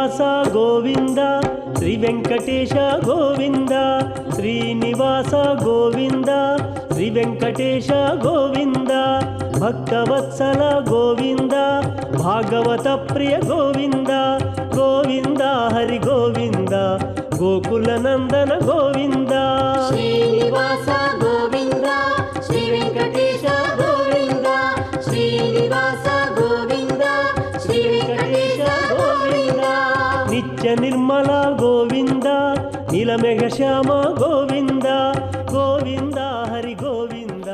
శ్రీనివాస గోవింద శ్రీ వెంకటేశ గోవింద శ్రీనివాస గోవింద శ్రీ వెంకటేశ గోవింద భక్తవత్సల గోవింద భాగవత ప్రియ గోవింద గోవింద హరి గోవింద గోకుల నందన గోవింద శ్రీనివాస గోవింద శ్రీ వెంకటేశ గోవింద శ్రీనివాస గోవింద శ్రీ వెంకటేశ గోవింద నిత్య నిర్మల గోవింద నీలమేఘ శ్యామ గోవింద గోవింద హరి గోవింద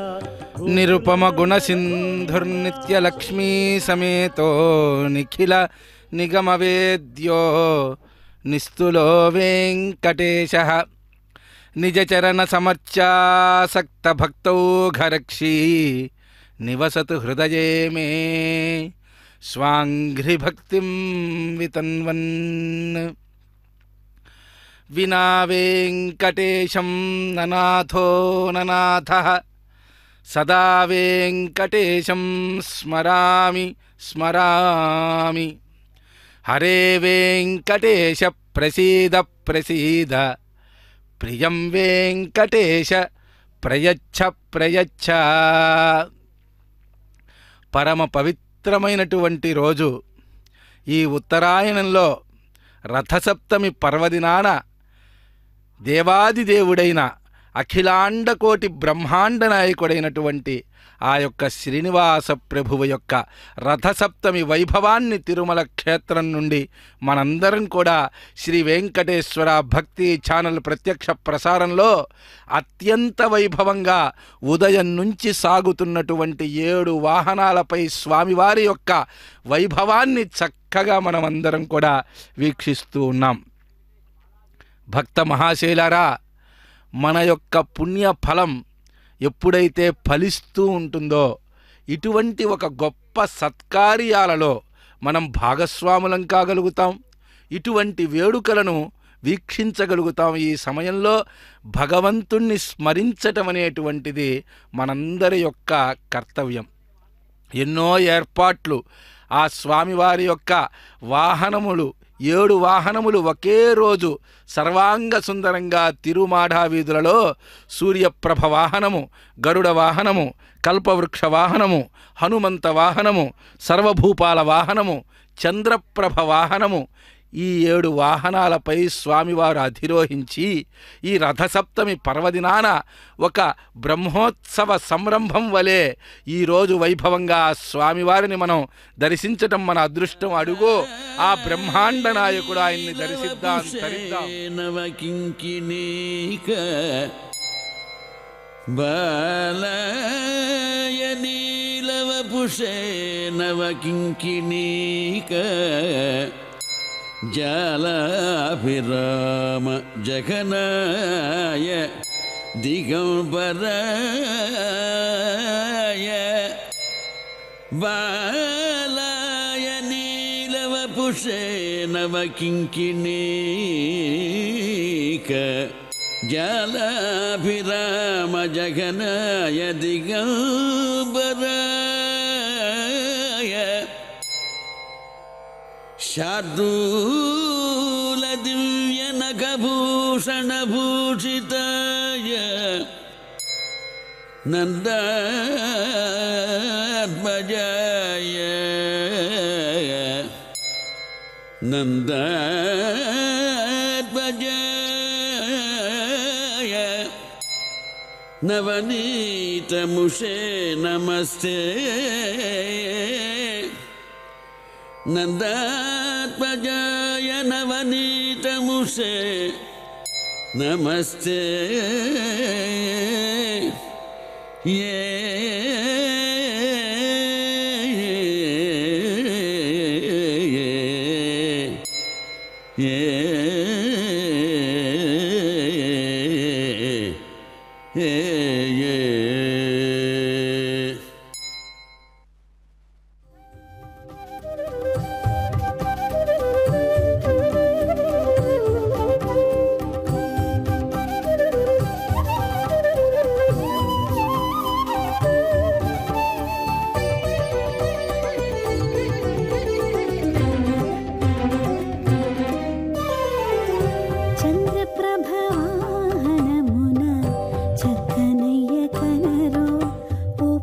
నిరుపమ గుణ సింధుర్నిత్య లక్ష్మీ సమేతో నిఖిల నిగమ వేద్యో నిస్తులో వెంకటేశ నిజ చరణ సమర్చాసక్త భక్తౌఘరక్షీ నివసతు హృదయే మే స్వాంఘ్రి భక్తిం వితన్వన్ వినా వెంకటేశం ననాథో ననాథః సదా వెంకటేశం స్మరామి స్మరామి హరే వెంకటేశ ప్రసీద ప్రసీద ప్రియం వెంకటేశ ప్రయచ్ఛ ప్రయచ్ఛ. పరమ పవిత్రమైనటువంటి రోజు ఈ ఉత్తరాయణంలో రథసప్తమి పర్వదినాన దేవాదిదేవుడైన అఖిలాండకోటి బ్రహ్మాండ నాయకుడైనటువంటి ఆ యొక్క శ్రీనివాస ప్రభువు యొక్క రథసప్తమి వైభవాన్ని తిరుమల క్షేత్రం నుండి మనందరం కూడా శ్రీ వెంకటేశ్వర భక్తి ఛానల్ ప్రత్యక్ష ప్రసారంలో అత్యంత వైభవంగా ఉదయం నుంచి సాగుతున్నటువంటి 7 వాహనాలపై స్వామివారి యొక్క వైభవాన్ని చక్కగా మనమందరం కూడా వీక్షిస్తూ ఉన్నాం. భక్త మహాశైలారా, మన యొక్క పుణ్య ఫలం ఎప్పుడైతే ఫలిస్తూ ఉంటుందో ఇటువంటి ఒక గొప్ప సత్కార్యాలలో మనం భాగస్వాములం కాగలుగుతాం. ఇటువంటి వేడుకలను వీక్షించగలుగుతాం. ఈ సమయంలో భగవంతుణ్ణి స్మరించటం అనేటువంటిది మనందరి యొక్క కర్తవ్యం. ఎన్నో ఏర్పాట్లు ఆ స్వామివారి యొక్క వాహనములు 7 వాహనములు ఒకే రోజు సర్వాంగ సుందరంగా తిరుమాఢా వీధులలో సూర్యప్రభ వాహనము, గరుడ వాహనము, కల్పవృక్ష వాహనము, హనుమంత వాహనము, సర్వభూపాల వాహనము, చంద్రప్రభ వాహనము, ఈ 7 వాహనాలపై స్వామివారు అధిరోహించి ఈ రథసప్తమి పర్వదినాన ఒక బ్రహ్మోత్సవ సంరంభం వలె ఈరోజు వైభవంగా స్వామివారిని మనం దర్శించటం మన అదృష్టం. అడుగో ఆ బ్రహ్మాండ నాయకుడు, ఆయన్ని దర్శిద్దాం, తరిద్దాం. బాలయ నీలవపుషే నవకింకిణీక జాలాభిరామ జగనాయ దిగంబరాయ బాలాయ నీలవపుషే నవకింకిణీక జాలాభిరామ జగనాయ దిగంబరాయ శార్దూల దివ్య నఖభూషణ భూషితాయ నందాత్మజాయ నందాత్మజాయ నవనీతముషే నమస్తే నందాత్మజాయ నవనీతముషే నమస్తే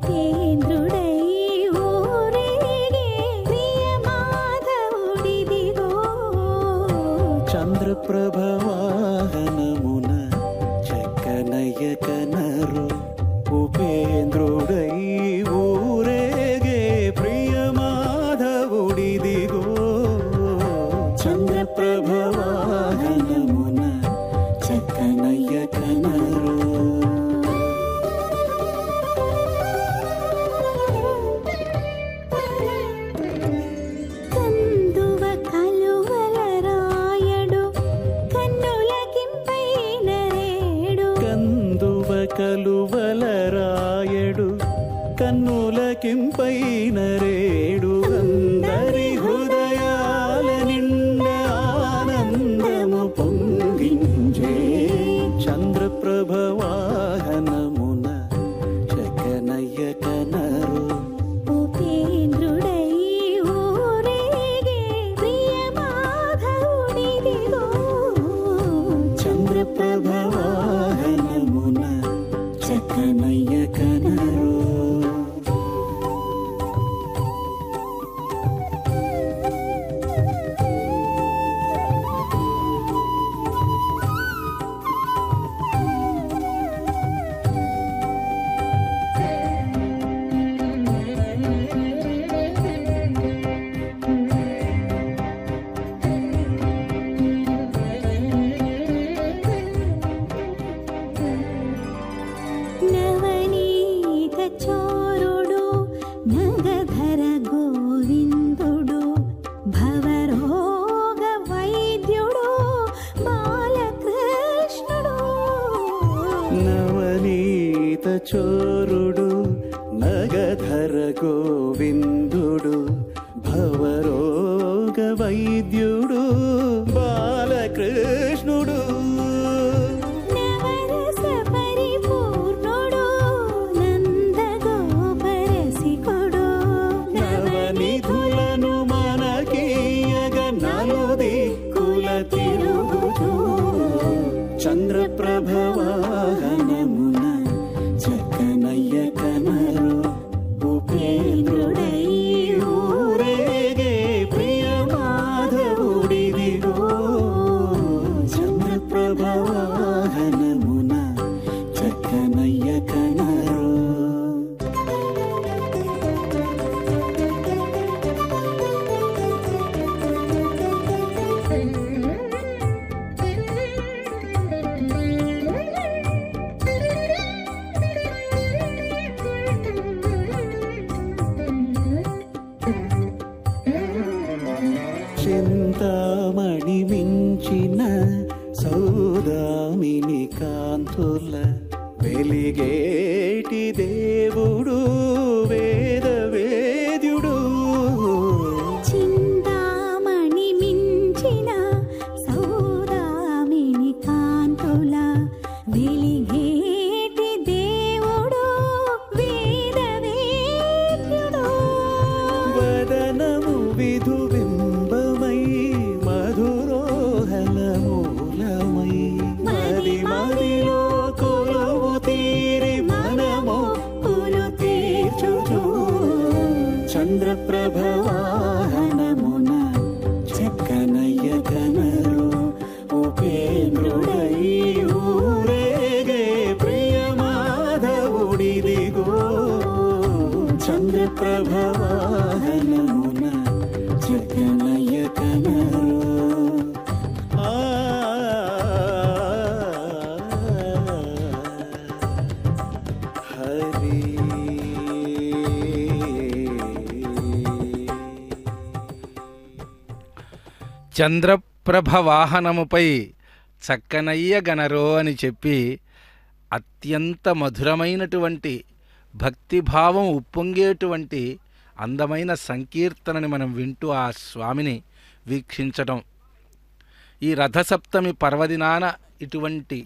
ఉపేంద్రుడై ఊరేగే ప్రియమాధవుడిదిగో. చంద్రప్రభ వాహనమున చక్కనయ్య కనరు ఉపేంద్రుడై ఊరేగే ప్రియమాధవుడిదిగో. చంద్రప్రభ వాహనమున చక్కనయ్య కనరు. కందువ కలువల రాయడు కన్నులకింపైన రేడు. కందువ కలువల రాయడు కన్నులకింపైన రేడు. అందరి హృదయాల నిండా ఆనందము పొంగించే చంద్రప్రభ వాహనమున చక్కనయ్య కనరు ఉపేంద్రుడై ఊరేగే ప్రియమాధవుడిదిగో. చంద్రప్రభ వాహనమున చక్కనయ్య కనరు. నవనీత చోరుడు నగధర గోవిందుడు భవరోగ వైద్యుడు బాలకృష్ణుడు. నవనీత చోరుడు నగధర గోవిందుడు భవరోగ వైద్యుడు బాలకృష్ణుడు. నవరస పరిపూర్ణుడు నందగోపరసికుడు. నవనిధులను మనకీయగ నలుదిక్కుల తిరుగుచూ చంద్రప్రభ వాహనమున చక్కనయ్య కనరు ఉపేంద్రుడై ఊరేగే ప్రియమాధవుడిదిగో. చంద్రప్రభ వాహనమున చక్కనయ్య కనరు. చింతామణి మించిన సౌదామిని కాంతుల వెలిగేటి దేవుడు వేదవేద్యుడు. చింతామణి మించిన సౌదామిని కాంతుల వెలిగేటి దేవుడు వేదవేద్యుడు. వదనము విధుబింబమై మధురోహల మూలమై మది మదిలో కొలువు తీరి మనము కులు తీర్చుచు చంద్రప్రభ వాహనమున చక్కనయ్య కనరు ఉపేంద్రుడై ఊరేగే ప్రియమాధవుడిదిగో. చంద్రప్రభ వాహనమున చక్కనయ్య కనరు. హరి చంద్రప్రభ వాహనముపై చక్కనయ్య గనరో అని చెప్పి అత్యంత మధురమైనటువంటి భక్తిభావం ఉప్పొంగేటువంటి అందమైన సంకీర్తనని మనం వింటూ ఆ స్వామిని వీక్షించడం. ఈ రథసప్తమి పర్వదినాన ఇటువంటి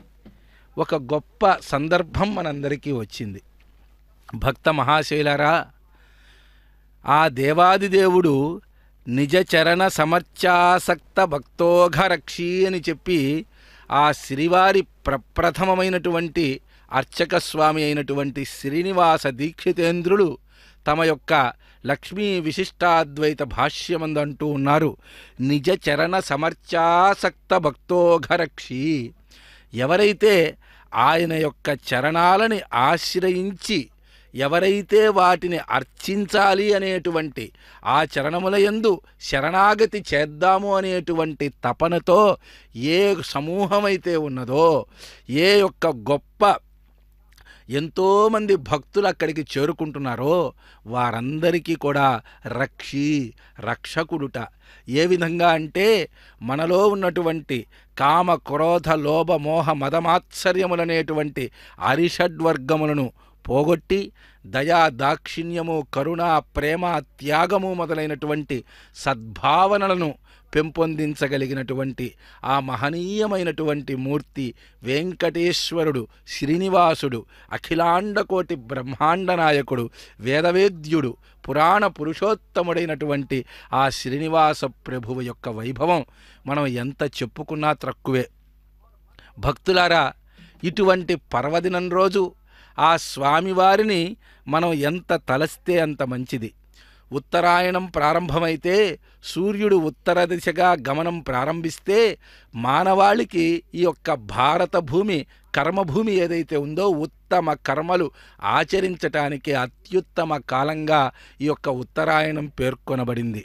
ఒక గొప్ప సందర్భం మనందరికీ వచ్చింది. భక్త మహాశైలరా, ఆ దేవాదిదేవుడు నిజ చరణ సమర్చాసక్త భక్తోఘరక్షి అని చెప్పి ఆ శ్రీవారి ప్రప్రథమమైనటువంటి అర్చక స్వామి అయినటువంటి శ్రీనివాస దీక్షితేంద్రులు తమ యొక్క లక్ష్మీ విశిష్టాద్వైత భాష్యమందు అంటూ ఉన్నారు, నిజ చరణ సమర్చాసక్త భక్తోఘరక్షి. ఎవరైతే ఆయన యొక్క చరణాలని ఆశ్రయించి ఎవరైతే వాటిని అర్చించాలి అనేటువంటి ఆ చరణములయందు శరణాగతి చేద్దాము అనేటువంటి తపనతో ఏ సమూహమైతే ఉన్నదో, ఏ యొక్క గొప్ప ఎంతోమంది భక్తులు అక్కడికి చేరుకుంటున్నారో వారందరికీ కూడా రక్షకుడుట. ఏ విధంగా అంటే మనలో ఉన్నటువంటి కామ క్రోధ లోభ మోహ మదమాత్సర్యములనేటువంటి అరిషడ్వర్గములను పోగొట్టి దయా దాక్షిణ్యము కరుణ ప్రేమ త్యాగము మొదలైనటువంటి సద్భావనలను పెంపొందించగలిగినటువంటి ఆ మహనీయమైనటువంటి మూర్తి వెంకటేశ్వరుడు శ్రీనివాసుడు, అఖిలాండకోటి బ్రహ్మాండ నాయకుడు, వేదవేద్యుడు, పురాణ పురుషోత్తముడైనటువంటి ఆ శ్రీనివాస ప్రభువు యొక్క వైభవం మనం ఎంత చెప్పుకున్నా తక్కువే. భక్తులారా, ఇటువంటి పర్వదినం రోజు ఆ స్వామివారిని మనం ఎంత తలస్తే అంత మంచిది. ఉత్తరాయణం ప్రారంభమైతే సూర్యుడు ఉత్తర దిశగా గమనం ప్రారంభిస్తే మానవాళికి ఈ యొక్క భారత భూమి కర్మభూమి ఏదైతే ఉందో ఉత్తమ కర్మలు ఆచరించటానికి అత్యుత్తమ కాలంగా ఈ యొక్క ఉత్తరాయణం పేర్కొనబడింది.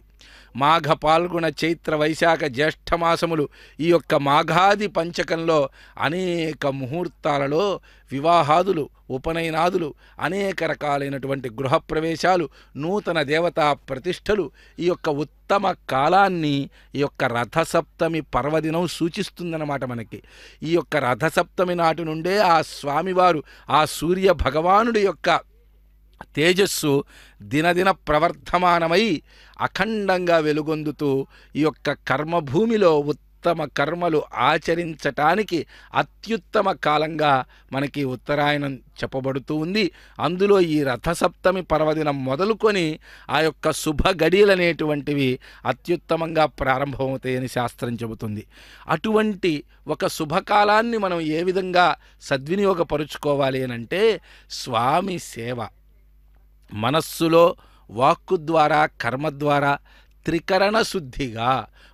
మాఘ పాల్గొన చైత్ర వైశాఖ జ్యేష్ఠమాసములు ఈ యొక్క మాఘాది పంచకంలో అనేక ముహూర్తాలలో వివాహాదులు, ఉపనయనాదులు, అనేక రకాలైనటువంటి గృహప్రవేశాలు, నూతన దేవతా ప్రతిష్టలు ఈ యొక్క ఉత్తమ కాలాన్ని ఈ యొక్క రథసప్తమి పర్వదినం సూచిస్తుందన్నమాట. మనకి ఈ యొక్క రథసప్తమి నాటి నుండే ఆ స్వామివారు ఆ సూర్య భగవానుడి యొక్క తేజస్సు దినదిన ప్రవర్ధమానమై అఖండంగా వెలుగొందుతూ ఈ యొక్క కర్మభూమిలో ఉత్తమ కర్మలు ఆచరించటానికి అత్యుత్తమ కాలంగా మనకి ఉత్తరాయణం చెప్పబడుతూ ఉంది. అందులో ఈ రథసప్తమి పర్వదినం మొదలుకొని ఆ యొక్క శుభ గడియలనేటువంటివి అత్యుత్తమంగా ప్రారంభమవుతాయని శాస్త్రం చెబుతుంది. అటువంటి ఒక శుభకాలాన్ని మనం ఏ విధంగా సద్వినియోగపరుచుకోవాలి అనంటే స్వామి సేవ. మనస్సులో వాక్కు ద్వారా కర్మ ద్వారా త్రికరణ శుద్ధిగా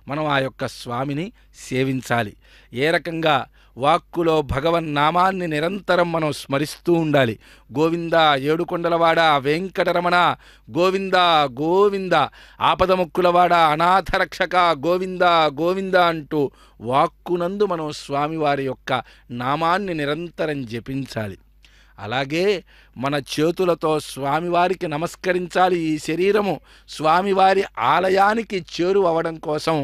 మనం ఆ యొక్క స్వామిని సేవించాలి. ఏ రకంగా వాక్కులో భగవన్నామాన్ని నిరంతరం మనం స్మరిస్తూ ఉండాలి. గోవింద ఏడుకొండలవాడ వెంకటరమణ గోవింద గోవింద, ఆపదముక్కులవాడ అనాథరక్షక గోవింద గోవింద అంటూ వాక్కునందు మనం స్వామివారి యొక్క నామాన్ని నిరంతరం జపించాలి. అలాగే మన చేతులతో స్వామివారికి నమస్కరించాలి. ఈ శరీరము స్వామివారి ఆలయానికి చేరువవడం కోసం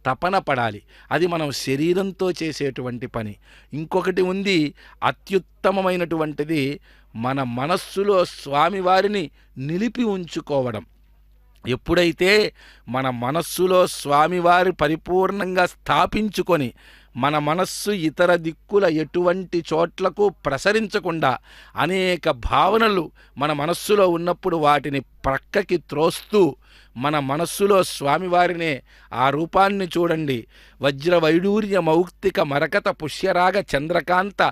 తపన పడాలి. అది మనం శరీరంతో చేసేటువంటి పని. ఇంకొకటి ఉంది, అత్యుత్తమమైనటువంటిది మన మనస్సులో స్వామివారిని నిలిపి ఉంచుకోవడం. ఎప్పుడైతే మన మనస్సులో స్వామివారి పరిపూర్ణంగా స్థాపించుకొని మన మనస్సు ఇతర దిక్కుల ఎటువంటి చోట్లకు ప్రసరించకుండా అనేక భావనలు మన మనస్సులో ఉన్నప్పుడు వాటిని ప్రక్కకి త్రోస్తూ మన మనస్సులో స్వామివారినే ఆ రూపాన్ని చూడండి. వజ్ర వైడూర్య మౌక్తిక మరకత పుష్యరాగ చంద్రకాంత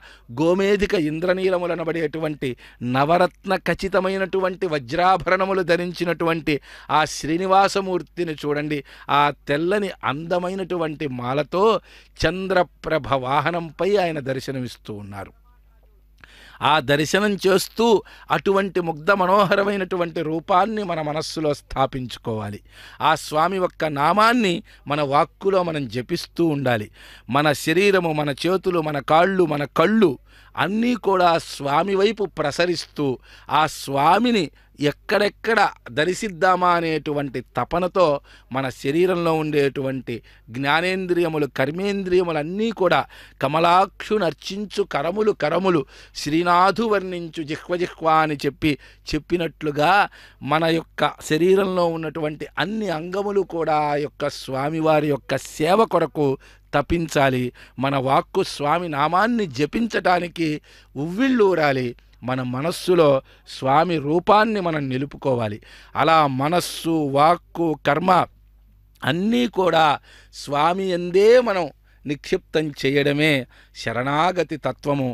గోమేధిక ఇంద్రనీలములనబడేటువంటి నవరత్న ఖచ్చితమైనటువంటి వజ్రాభరణములు ధరించినటువంటి ఆ శ్రీనివాసమూర్తిని చూడండి. ఆ తెల్లని అందమైనటువంటి మాలతో చంద్రప్రభ వాహనంపై ఆయన దర్శనమిస్తూ ఉన్నారు. ఆ దర్శనం చేస్తూ అటువంటి ముగ్ధ మనోహరమైనటువంటి రూపాన్ని మన మనస్సులో స్థాపించుకోవాలి. ఆ స్వామి యొక్క నామాన్ని మన వాక్కులో మనం జపిస్తూ ఉండాలి. మన శరీరము, మన చేతులు, మన కాళ్ళు, మన కళ్ళు అన్నీ కూడా స్వామి వైపు ప్రసరిస్తూ ఆ స్వామిని ఎక్కడెక్కడ దర్శిద్దామా అనేటువంటి తపనతో మన శరీరంలో ఉండేటువంటి జ్ఞానేంద్రియములు, కర్మేంద్రియములు అన్నీ కూడా కమలాక్షు నర్చించు కరములు కరములు శ్రీనాథు వర్ణించు జిహ్వ అని చెప్పినట్లుగా మన యొక్క శరీరంలో ఉన్నటువంటి అన్ని అంగములు కూడా ఆ యొక్క స్వామివారి యొక్క సేవ కొరకు తపించాలి. మన వాక్కు స్వామి నామాన్ని జపించటానికి ఉవ్విళ్ళూరాలి. మన మనస్సులో స్వామి రూపాన్ని మనం నిలుపుకోవాలి. అలా మనస్సు, వాక్కు, కర్మ అన్నీ కూడా స్వామి యందే మనం నిక్షిప్తం చేయడమే శరణాగతి తత్వము.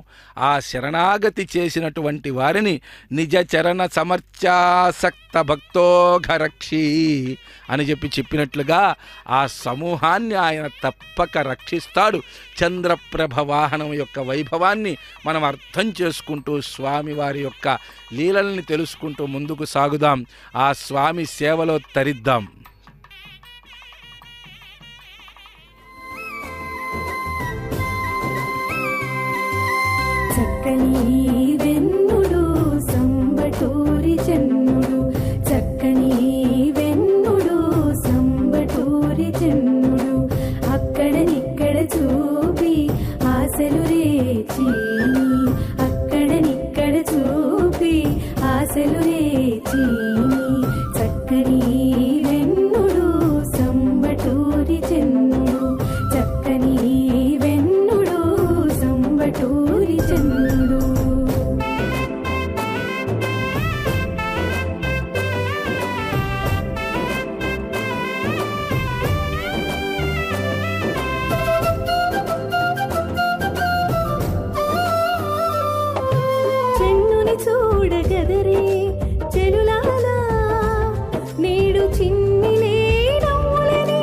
ఆ శరణాగతి చేసినటువంటి వారిని నిజ చరణ సమర్చాసక్త భక్తోఘరక్షి అని చెప్పినట్లుగా ఆ సమూహాన్ని ఆయన తప్పక రక్షిస్తాడు. చంద్రప్రభ వాహనం యొక్క వైభవాన్ని మనం అర్థం చేసుకుంటూ స్వామివారి యొక్క లీలల్ని తెలుసుకుంటూ ముందుకు సాగుదాం. ఆ స్వామి సేవలో తరిద్దాం. చక్కని వెన్నుడు సంబటూరి చెన్నుడు, చక్కని వెన్నుడు సంబటూరి చెన్నుడు, అక్కడనిక్కడ చూపి ఆశలు రేచి, అక్కడనిక్కడ చూపి ఆశలు రేచి, చక్కని వెన్నుడు సంబటూరి చెన్నుడు, చక్కని వెన్నుడు సంబటూరి చెన్నుడు. చెన్నుని చూడగదరే చెలులాలా, నేడు చిన్నిలే నవ్వులని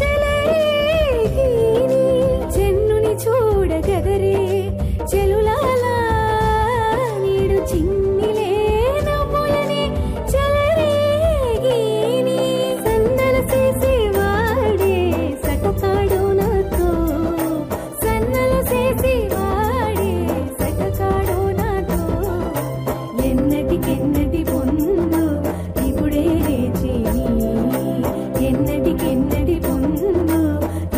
చెలరేగిని. చెన్నుని చూడగదరే చెలులాలా, నేడు చిన్నిలే నవ్వులని చెలరేగిని. సన్నల చేసేవాడే సటకాడు నాతో, సన్నల చేసేవాడే సటకాడు నాతో, ఎన్నటికెన్నటి పొందు ఇప్పుడే రేచిని, ఎన్నటికెన్నటి పొందు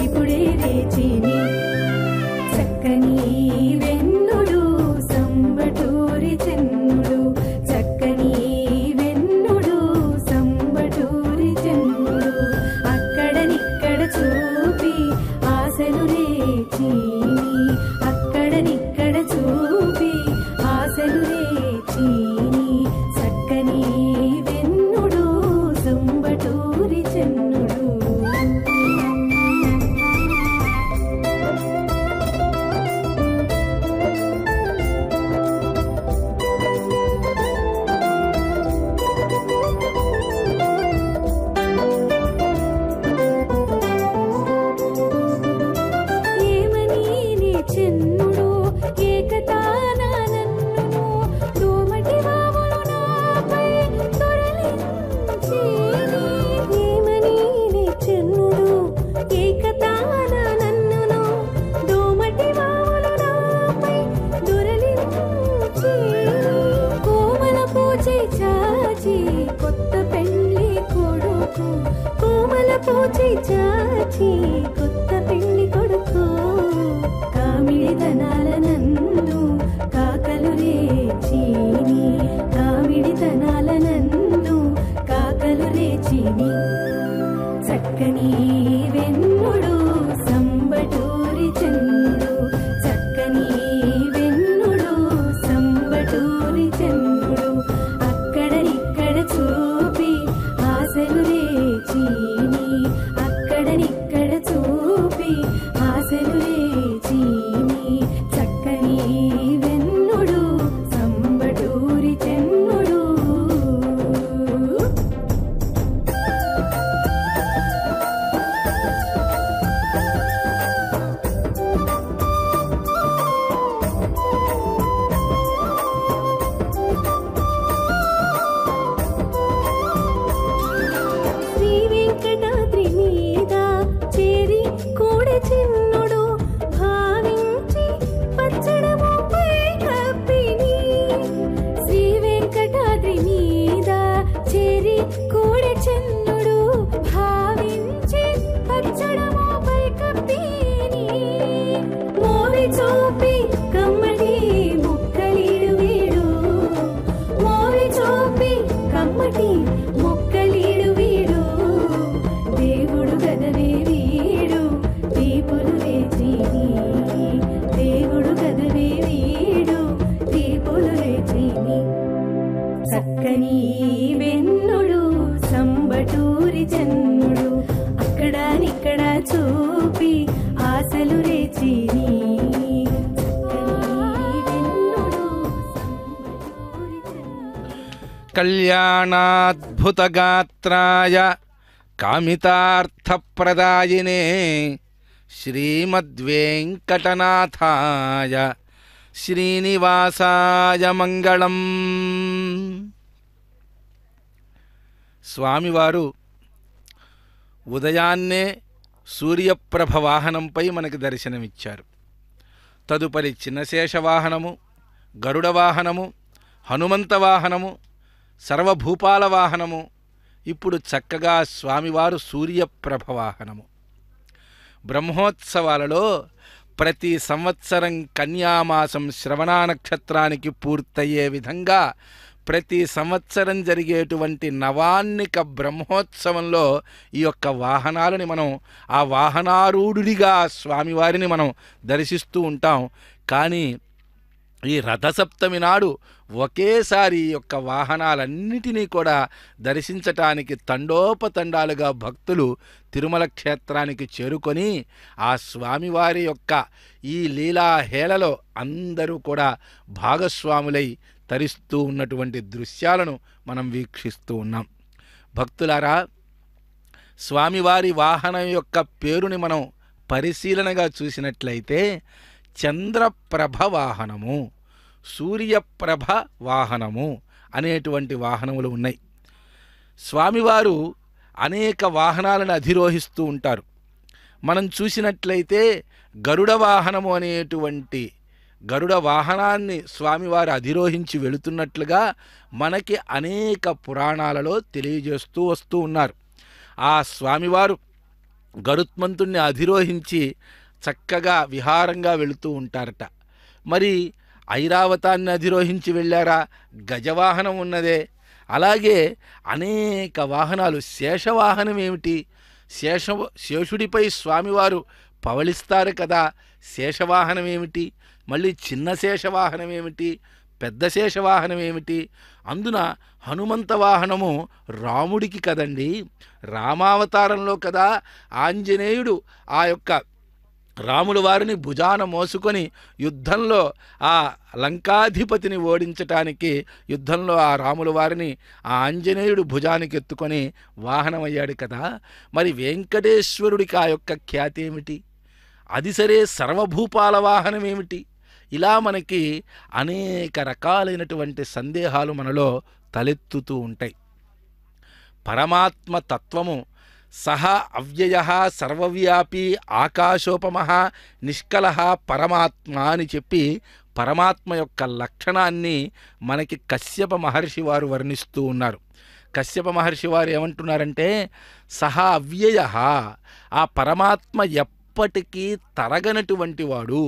ఇప్పుడే రేచిని. చక్కని వెన్నుడు సంబటూరి చెన్నుడు, చక్కని వెన్నుడు సంబటూరి చెన్నుడు, అక్కడనిక్కడ చూపి ఆశలు రేచిని, అక్కడనిక్కడ చూపి ఆశలు రేచిని. చక్కని వెన్నుడు సంబటూరి చెన్నుడు. ఏమని నీ చెన్నుడు ఏకతానా నన్నును, దోమటి వావులు నాపై తొరలించేని. ఏమని నీ చెన్నుడు ఏకతానా నన్నును, దోమటి వావులు నాపై దొరలించేని. కోమల పూచే చాచి కొత్త పెళ్లి కొడుకు, కోమల పూచే చాచి కొత్త పెళ్లి కొడుకు, కామిడితనాల నందు కాకలు రేచిని, కామిడితనాల నందు కాకలు రేచిని. చక్కని వెన్నుడు సంబటూరి చెన్నుడు, చక్కని వెన్నుడు సంబటూరి చెన్నుడు, అక్కడనిక్కడ చూపి ఆశలు రేచిని, అక్కడనిక్కడ చూపి ఆశలు రేచిని. చక్కని వెన్నుడు సంబటూరి చెన్నుడు. శ్రీ వెంకటాద్రి మీద చేరి కూడి చిన్నుడు భావించి పచ్చడముపై కప్పిని. శ్రీ వెంకటాద్రి మీద చేరి కూడి చిన్నుడు భావించి పచ్చడముపై కప్పిని. మోవి చూపి కమ్మటి ముక్కలీడు వీడు, మోవి చూపి కమ్మటి ముక్కలీడు వీడు, దేవుడు గదవే వీడు దీపులు రేచిని, దేవుడు గదవే వీడు దీపులు రేచిని. చక్కని వెన్నుడు కళ్యాణాద్భుతగాత్రాయ కామితార్థప్రదాయినే శ్రీమద్వేంకటనాథాయ శ్రీనివాసాయ మంగళం. స్వామివారు ఉదయాన్నే సూర్యప్రభ వాహనంపై మనకు దర్శనమిచ్చారు. తదుపరి చిన్నశేష వాహనము, గరుడ వాహనము, హనుమంత వాహనము, సర్వభూపాల వాహనము, ఇప్పుడు చక్కగా స్వామివారు సూర్యప్రభ వాహనము. బ్రహ్మోత్సవాలలో ప్రతి సంవత్సరం కన్యామాసం శ్రవణ నక్షత్రానికి పూర్తయ్యే విధంగా ప్రతి సంవత్సరం జరిగేటువంటి నవాన్నిక బ్రహ్మోత్సవంలో ఈ యొక్క వాహనాలని మనం ఆ వాహనారూఢుడిగా స్వామివారిని మనం దర్శిస్తూ ఉంటాం. కానీ ఈ రథసప్తమి నాడు ఒకేసారి ఈ యొక్క వాహనాలన్నిటినీ కూడా దర్శించటానికి తండోపతండాలుగా భక్తులు తిరుమల క్షేత్రానికి చేరుకొని ఆ స్వామివారి యొక్క ఈ లీలాహేళలో అందరూ కూడా భాగస్వాములై తరిస్తూ ఉన్నటువంటి దృశ్యాలను మనం వీక్షిస్తూ ఉన్నాం. భక్తులారా, స్వామివారి వాహనం యొక్క పేరుని మనం పరిశీలనగా చూసినట్లయితే చంద్రప్రభ వాహనము, సూర్యప్రభ వాహనము అనేటువంటి వాహనములు ఉన్నాయి. స్వామివారు అనేక వాహనాలను అధిరోహిస్తూ ఉంటారు. మనం చూసినట్లయితే గరుడ వాహనము అనేటువంటి గరుడ వాహనాన్ని స్వామివారు అధిరోహించి వెళుతున్నట్లుగా మనకి అనేక పురాణాలలో తెలియజేస్తూ వస్తూ ఉన్నారు. ఆ స్వామివారు గరుత్మంతుణ్ణి అధిరోహించి చక్కగా విహారంగా వెళుతూ ఉంటారట. మరి ఐరావతాన్ని అధిరోహించి వెళ్ళారా? గజవాహనం ఉన్నదే. అలాగే అనేక వాహనాలు. శేషవాహనం ఏమిటి? శేషుడిపై స్వామివారు పవళిస్తారు కదా, శేషవాహనం ఏమిటి? మళ్ళీ చిన్న శేషవాహనం ఏమిటి? పెద్ద శేషవాహనం ఏమిటి? అందున హనుమంత వాహనము రాముడికి కదండి. రామావతారంలో కదా ఆంజనేయుడు ఆ యొక్క రాముల వారిని భుజాన మోసుకొని యుద్ధంలో ఆ లంకాధిపతిని ఓడించటానికి యుద్ధంలో ఆ రాముల వారిని ఆ ఆంజనేయుడు భుజానికి ఎత్తుకొని వాహనమయ్యాడు కదా. మరి వెంకటేశ్వరుడికి ఆ యొక్క ఖ్యాతి ఏమిటి? అది సరే, సర్వభూపాల వాహనం ఏమిటి? ఇలా మనకి అనేక రకాలైనటువంటి సందేహాలు మనలో తలెత్తుతూ ఉంటాయి. పరమాత్మ తత్వము సహ అవ్యయ సర్వవ్యాపీ ఆకాశోపమ నిష్కల పరమాత్మ అని చెప్పి పరమాత్మ యొక్క లక్షణాన్ని మనకి కశ్యప మహర్షి వారు వర్ణిస్తూ ఉన్నారు. కశ్యప మహర్షి వారు ఏమంటున్నారంటే, సహ అవ్యయ, ఆ పరమాత్మ ఎప్పటికీ తరగనటువంటి వాడు,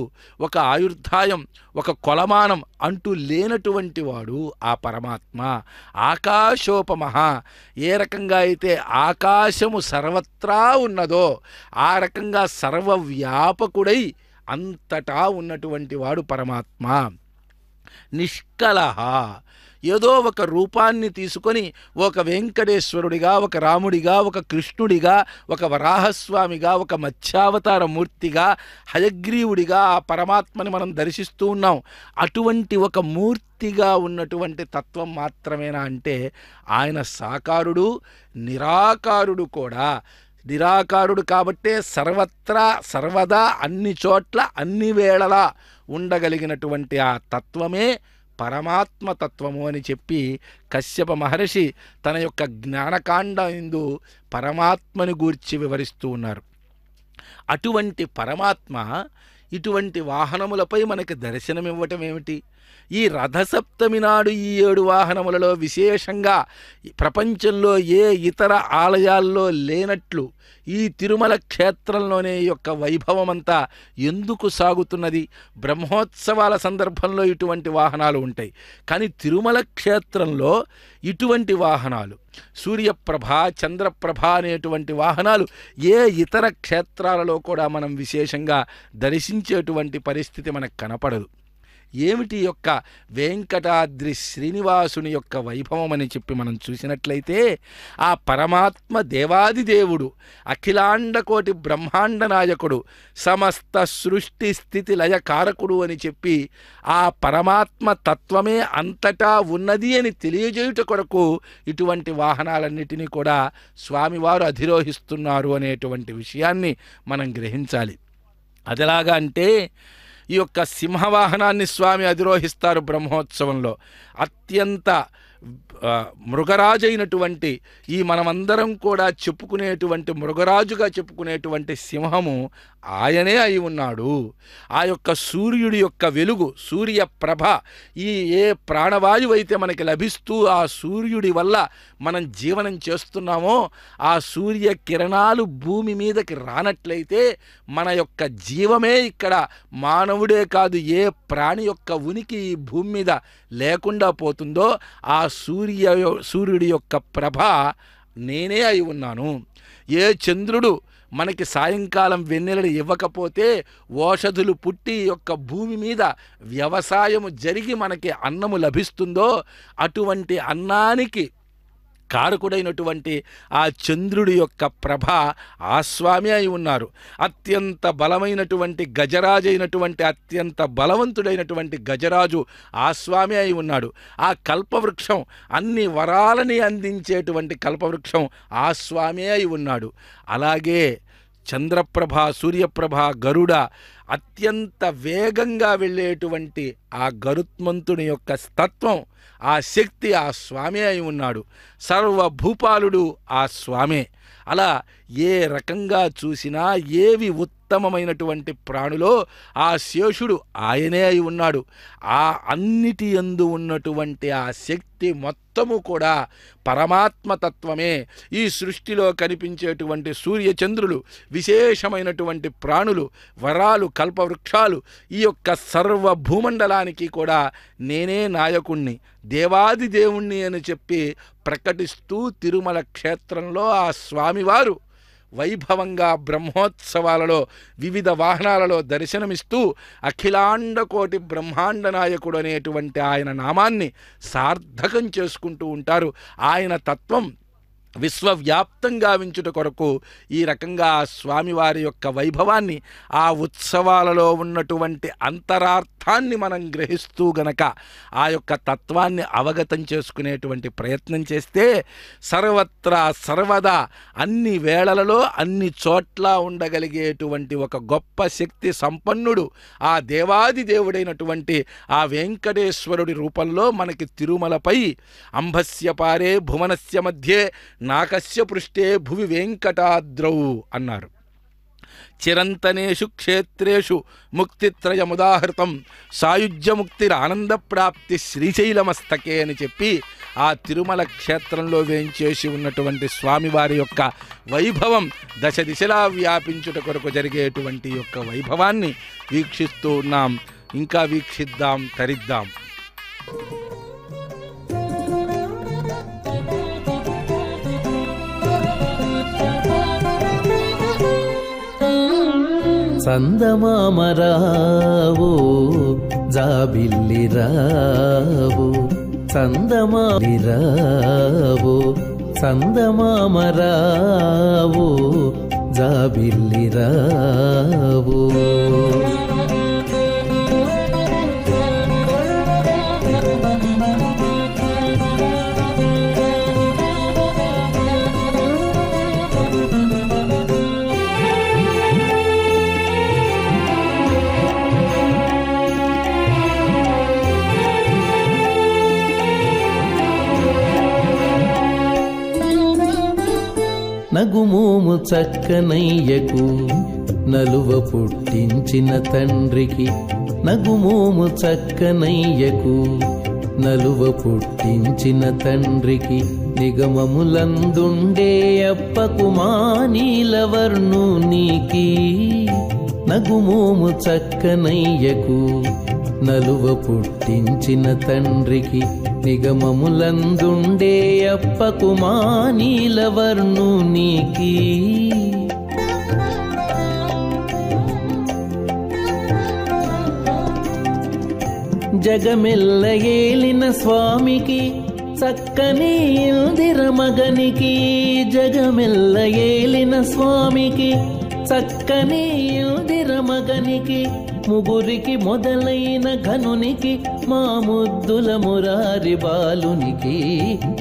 ఒక ఆయుర్దాయం ఒక కొలమానం అంటూ లేనటువంటి వాడు ఆ పరమాత్మ. ఆకాశోపమ, ఏ రకంగా అయితే ఆకాశము సర్వత్రా ఉన్నదో ఆ రకంగా సర్వవ్యాపకుడై అంతటా ఉన్నటువంటి వాడు పరమాత్మ. నిష్కలహ, ఏదో ఒక రూపాన్ని తీసుకొని ఒక వెంకటేశ్వరుడిగా, ఒక రాముడిగా, ఒక కృష్ణుడిగా, ఒక వరాహస్వామిగా, ఒక మత్స్యావతార మూర్తిగా, హయగ్రీవుడిగా ఆ పరమాత్మని మనం దర్శిస్తూ ఉన్నాం. అటువంటి ఒక మూర్తిగా ఉన్నటువంటి తత్వం మాత్రమేనా అంటే ఆయన సాకారుడు, నిరాకారుడు కూడా. నిరాకారుడు కాబట్టే సర్వత్రా సర్వదా అన్ని చోట్ల అన్ని వేళలా ఉండగలిగినటువంటి ఆ తత్వమే పరమాత్మ తత్వము అని చెప్పి కశ్యప మహర్షి తన యొక్క జ్ఞానకాండ యందు పరమాత్మని గూర్చి వివరిస్తూ ఉన్నారు. అటువంటి పరమాత్మ ఇటువంటి వాహనములపై మనకి దర్శనమివ్వటం ఏమిటి? ఈ రథసప్తమి నాడు ఈ 7 వాహనములలో విశేషంగా ప్రపంచంలో ఏ ఇతర ఆలయాల్లో లేనట్లు ఈ తిరుమల క్షేత్రంలోనే యొక్క వైభవమంతా ఎందుకు సాగుతున్నది? బ్రహ్మోత్సవాల సందర్భంలో ఇటువంటి వాహనాలు ఉంటాయి, కానీ తిరుమల క్షేత్రంలో ఇటువంటి వాహనాలు, సూర్యప్రభ, చంద్రప్రభ అనేటువంటి వాహనాలు ఏ ఇతర క్షేత్రాలలో కూడా మనం విశేషంగా దర్శించేటువంటి పరిస్థితి మనకు కనపడదు. ఏమిటి యొక్క వెంకటాద్రి శ్రీనివాసుని యొక్క వైభవం అని చెప్పి మనం చూసినట్లయితే ఆ పరమాత్మ దేవాదిదేవుడు, అఖిలాండకోటి బ్రహ్మాండ నాయకుడు, సమస్త సృష్టి స్థితి లయకారకుడు అని చెప్పి ఆ పరమాత్మ తత్వమే అంతటా ఉన్నది అని తెలియజేయుట కొరకు ఇటువంటి వాహనాలన్నిటినీ కూడా స్వామివారు అధిరోహిస్తున్నారు అనేటువంటి విషయాన్ని మనం గ్రహించాలి. అదెలాగా అంటే ఈ యొక్క సింహవాహనాన్ని స్వామి అధిరోహిస్తారు బ్రహ్మోత్సవంలో. అత్యంత మృగరాజు అయినటువంటి ఈ మనమందరం కూడా చెప్పుకునేటువంటి మృగరాజుగా చెప్పుకునేటువంటి సింహము ఆయనే అయి ఉన్నాడు. ఆ యొక్క సూర్యుడి యొక్క వెలుగు, సూర్యప్రభ, ఈ ఏ ప్రాణవాయువు అయితే మనకి లభిస్తూ ఆ సూర్యుడి వల్ల మనం జీవనం చేస్తున్నామో ఆ సూర్య కిరణాలు భూమి మీదకి రానట్లయితే మన యొక్క జీవమే ఇక్కడ మానవుడే కాదు ఏ ప్రాణి యొక్క ఉనికి ఈ భూమి మీద లేకుండా పోతుందో ఆ సూర్యుడి యొక్క ప్రభ నేనే అయి ఉన్నాను. ఏ చంద్రుడు మనకి సాయంకాలం వెన్నెలను ఇవ్వకపోతే ఓషధులు పుట్టి యొక్క భూమి మీద వ్యవసాయము జరిగి మనకి అన్నము లభిస్తుందో అటువంటి అన్నానికి కారకుడైనటువంటి ఆ చంద్రుడి యొక్క ప్రభ ఆ స్వామి అయి ఉన్నారు. అత్యంత బలమైనటువంటి గజరాజు అయినటువంటి అత్యంత బలవంతుడైనటువంటి గజరాజు ఆ స్వామి అయి ఉన్నాడు. ఆ కల్పవృక్షం అన్ని వరాలని అందించేటువంటి కల్పవృక్షం ఆ స్వామి అయి ఉన్నాడు. అలాగే చంద్రప్రభ, సూర్యప్రభ, గరుడ, అత్యంత వేగంగా వెళ్ళేటువంటి ఆ గరుత్మంతుని యొక్క తత్వం, ఆ శక్తి ఆ స్వామి అయి ఉన్నాడు. సర్వభూపాలుడు ఆ స్వామే. అలా ఏ రకంగా చూసినా ఏవి ఉత్తమమైనటువంటి ప్రాణులో ఆ శేషుడు ఆయనే అయి ఉన్నాడు. ఆ అన్నిటి యందు ఉన్నటువంటి ఆ శక్తి మొత్తము కూడా పరమాత్మతత్వమే. ఈ సృష్టిలో కనిపించేటువంటి సూర్యచంద్రులు, విశేషమైనటువంటి ప్రాణులు, వరాలు, కల్పవృక్షాలు, ఈ యొక్క సర్వ భూమండలానికి కూడా నేనే నాయకుణ్ణి, దేవాది దేవుణ్ణి అని చెప్పి ప్రకటిస్తూ తిరుమల క్షేత్రంలో ఆ స్వామివారు వైభవంగా బ్రహ్మోత్సవాలలో వివిధ వాహనాలలో దర్శనమిస్తూ అఖిలాండకోటి బ్రహ్మాండ నాయకుడు అనేటువంటి ఆయన నామాన్ని సార్థకం చేసుకుంటూ ఉంటారు. ఆయన తత్వం విశ్వవ్యాప్తంగా వించుట కొరకు ఈ రకంగా స్వామివారి యొక్క వైభవాన్ని, ఆ ఉత్సవాలలో ఉన్నటువంటి అంతరార్థాన్ని మనం గ్రహిస్తూ గనక ఆ యొక్క తత్వాన్ని అవగతం చేసుకునేటువంటి ప్రయత్నం చేస్తే సర్వత్రా సర్వదా అన్ని వేళలలో అన్ని చోట్ల ఉండగలిగేటువంటి ఒక గొప్ప శక్తి సంపన్నుడు ఆ దేవాది దేవుడైనటువంటి ఆ వెంకటేశ్వరుడి రూపంలో మనకి తిరుమలపై అంబస్య పారే భువనస్య మధ్యే నాకస్య పృష్ఠే భువి వెంకటాద్రౌ అన్నారు. చిరంతనేషు క్షేత్రేషు ముక్తిత్రయముదాహృతం సాయుజ్యముక్తిరానందప్రాప్తి శ్రీశైలమస్తకే అని చెప్పి ఆ తిరుమల క్షేత్రంలో వేంచేసి ఉన్నటువంటి స్వామివారి యొక్క వైభవం దశ దిశలా వ్యాపించుట కొరకు జరిగేటువంటి యొక్క వైభవాన్ని వీక్షిస్తూ ఉన్నాం. ఇంకా వీక్షిద్దాం, తరిద్దాం. చందమామరావు జాబిల్లిరావు, చందమాలిరావు, చందమామరావు జాబిల్లిరావు. నగుమోము చక్కనయ్యకు నలువ పుట్టించిన తండ్రికి, నగుమోము చక్కనయ్యకు నలువ పుట్టించిన తండ్రికి, నిగమములందుండే అప్పకు మానీలవర్ణునికి. నగుమోము చక్కనయ్యకు నలువ పుట్టించిన తండ్రికి, నిగమములందుండే అప్పకు మానీలవర్ణునికి. జగమెల్ల ఏలిన స్వామికి చక్కని ఇందిర మగనికి జగమెల్ల ఏలిన స్వామికి చక్కని ఇందిర మగనికి ముగురికి మొదలైన ఘనునికి మా ముద్దుల మురారి బాలునికి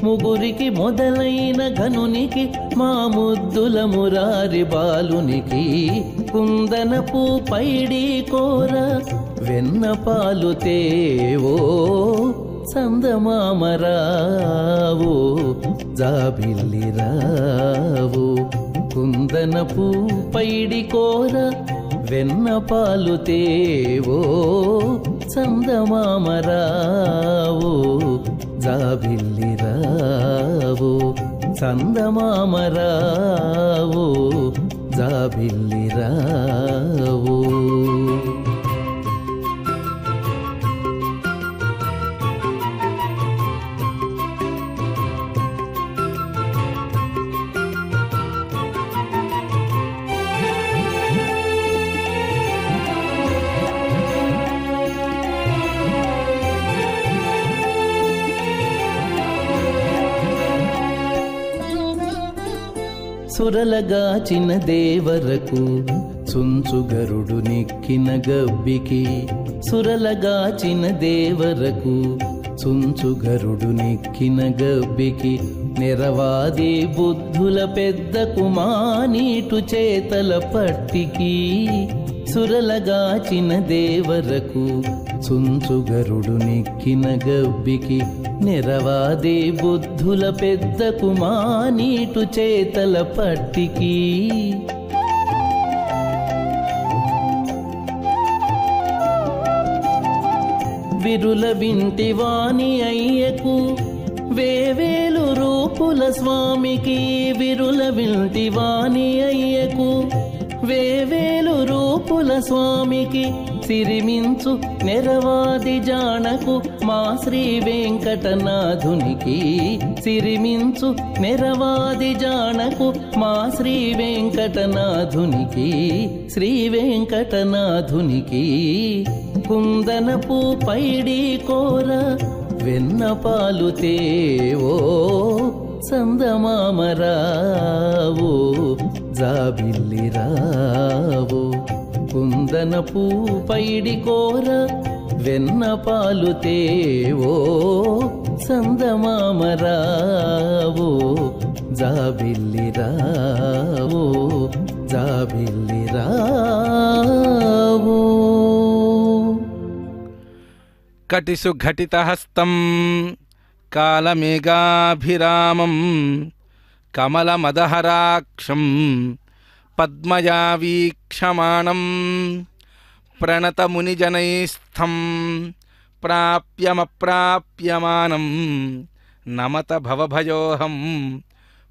ముగురికి మొదలైన ఘనునికి మా ముద్దుల మురారి బాలునికి కుందనపు పైడి కోర వెన్న పాలు తేవో చందమామరావు జాబిల్లిరావు కుందనపు పైడి కోర వెన్న పాలు తేవో చందమామరావు జాబిల్లిరావు చందమామరావు జాబిల్లిరావు. సురలగాచిన దేవరకు చుంచుగరుడు నెక్కిన గబ్బికి సురలగాచిన దేవరకు చుంచుగరుడు నెక్కిన గబ్బికి నెరవాది బుద్ధుల పెద్దకు మానీటు చేతల పట్టికి సురలగాచిన దేవరకు చుంచుగరుడు నెక్కిన గబ్బికి నెరవాది బుద్ధుల పెద్దకు మానీటు చేతల పట్టికి విరుల వింటి వాణి అయ్యకు వేవేలు రూపుల స్వామికి విరుల వింటి వాణి అయ్యకు వేవేలు రూపుల స్వామికి సిరిమించు నెరవాది జానకు మా శ్రీ వెంకటనాథునికి సిరిమించు నెరవాది జానకు మా శ్రీ వెంకటనాథునికి శ్రీ వెంకటనాథునికి కుందనపు పైడి కోర వెన్న పాలు తేవో చందమామరావు జాబిల్లిరావు కుందనపు పైడి కోర వెన్న పాలు తేవో చందమామరావు జాబిల్లిరావు జాబిల్లిరావు. కటిసు ఘటితహస్తం కాలమేఘాభిరామం కమలమదహరాక్షం పద్మయా వీక్షమాణం ప్రణతమునిజనైస్థం ప్రాప్యమప్రాప్యమానం నమత భవభయోహం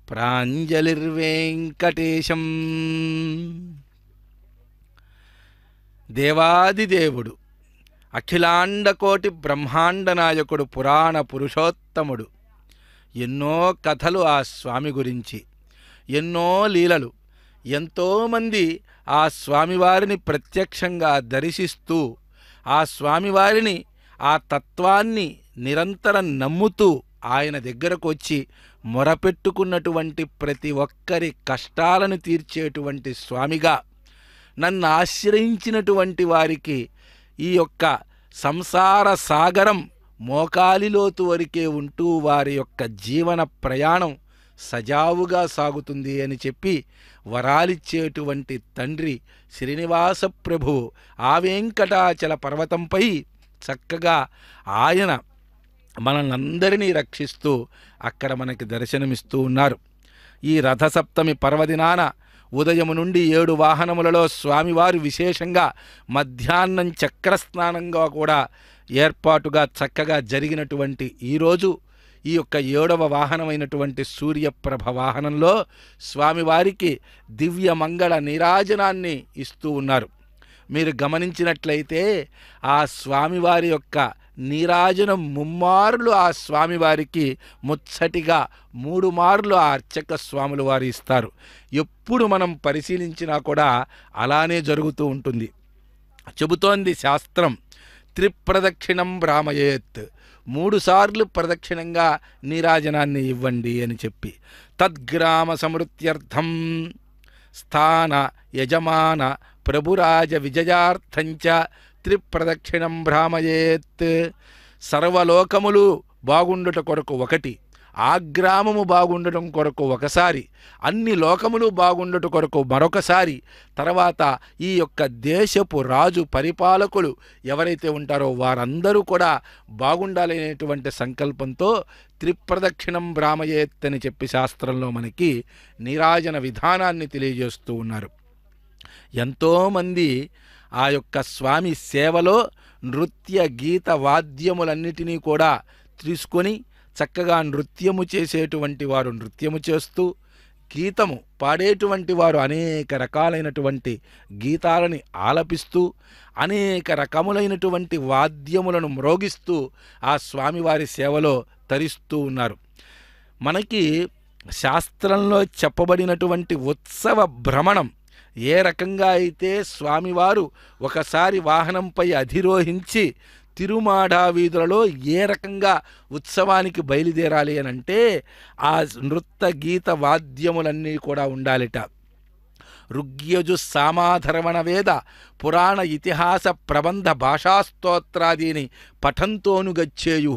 ప్రాంజలిర్వేంకటేశం. దేవాదిదేవుడు అఖిలాండకోటి బ్రహ్మాండ నాయకుడు పురాణ పురుషోత్తముడు. ఎన్నో కథలు ఆ స్వామి గురించి, ఎన్నో లీలలు. ఎంతోమంది ఆ స్వామివారిని ప్రత్యక్షంగా దర్శిస్తూ ఆ స్వామివారిని ఆ తత్వాన్ని నిరంతరం నమ్ముతూ ఆయన దగ్గరకు వచ్చి మొరపెట్టుకున్నటువంటి ప్రతి ఒక్కరి కష్టాలను తీర్చేటువంటి స్వామిగా, నన్ను ఆశ్రయించినటువంటి వారికి ఈ యొక్క సంసార సాగరం మోకాలిలోతు వరకే ఉంటూ వారి యొక్క జీవన ప్రయాణం సజావుగా సాగుతుంది అని చెప్పి వరాలిచ్చేటువంటి తండ్రి శ్రీనివాస ప్రభువు ఆ వెంకటాచల పర్వతంపై చక్కగా ఆయన మనల్నందరినీ రక్షిస్తూ అక్కడ మనకి దర్శనమిస్తూ ఉన్నారు. ఈ రథసప్తమి పర్వదినాన ఉదయము నుండి 7 వాహనములలో స్వామివారు విశేషంగా మధ్యాహ్నం చక్రస్నానంగా కూడా ఏర్పాటుగా చక్కగా జరిగినటువంటి ఈరోజు ఈ యొక్క 7వ వాహనమైనటువంటి సూర్యప్రభ వాహనంలో స్వామివారికి దివ్య మంగళ నీరాజనాన్ని ఇస్తూ ఉన్నారు. మీరు గమనించినట్లయితే ఆ స్వామివారి యొక్క నీరాజనం ముమ్మార్లు ఆ స్వామివారికి ముచ్చటిగా 3 మార్లు ఆ అర్చక స్వాములు వారు ఇస్తారు. ఎప్పుడు మనం పరిశీలించినా కూడా అలానే జరుగుతూ ఉంటుంది. చెబుతోంది శాస్త్రం, త్రిప్రదక్షిణం భ్రామయేత్, 3 సార్లు ప్రదక్షిణంగా నీరాజనాన్ని ఇవ్వండి అని చెప్పి, తద్గ్రామ సమృత్యర్థం స్థాన యజమాన ప్రభురాజ విజయార్థంచ త్రిప్రదక్షిణం భ్రామయేత్. సర్వలోకములు బాగుండుట కొరకు ఒకటి, ఆ గ్రామము బాగుండటం కొరకు ఒకసారి, అన్ని లోకములు బాగుండట కొరకు మరొకసారి, తర్వాత ఈ యొక్క దేశపు రాజు పరిపాలకులు ఎవరైతే ఉంటారో వారందరూ కూడా బాగుండాలనేటువంటి సంకల్పంతో త్రిప్రదక్షిణం భ్రామయేత్ అని చెప్పి శాస్త్రంలో మనకి నీరాజన విధానాన్ని తెలియజేస్తూ ఉన్నారు. ఎంతోమంది ఆ యొక్క స్వామి సేవలో నృత్య గీత వాద్యములన్నిటినీ కూడా తీసుకొని చక్కగా నృత్యము చేసేటువంటి వారు నృత్యము చేస్తూ, గీతము పాడేటువంటి వారు అనేక రకాలైనటువంటి గీతాలని ఆలపిస్తూ, అనేక రకములైనటువంటి వాద్యములను మ్రోగిస్తూ ఆ స్వామివారి సేవలో తరిస్తూ ఉన్నారు. మనకి శాస్త్రంలో చెప్పబడినటువంటి ఉత్సవ భ్రమణం ఏ రకంగా అయితే స్వామివారు ఒకసారి వాహనంపై అధిరోహించి తిరుమాడ వీధులలో ఏ రకంగా ఉత్సవానికి బయలుదేరాలి అని అంటే ఆ నృత్య గీత వాద్యములన్నీ కూడా ఉండాలిట. ఋగ్యజు సామాధర్వణ వేద పురాణ ఇతిహాస ప్రబంధ భాషాస్తోత్రాదీని పఠంతోనుగచ్చేయు.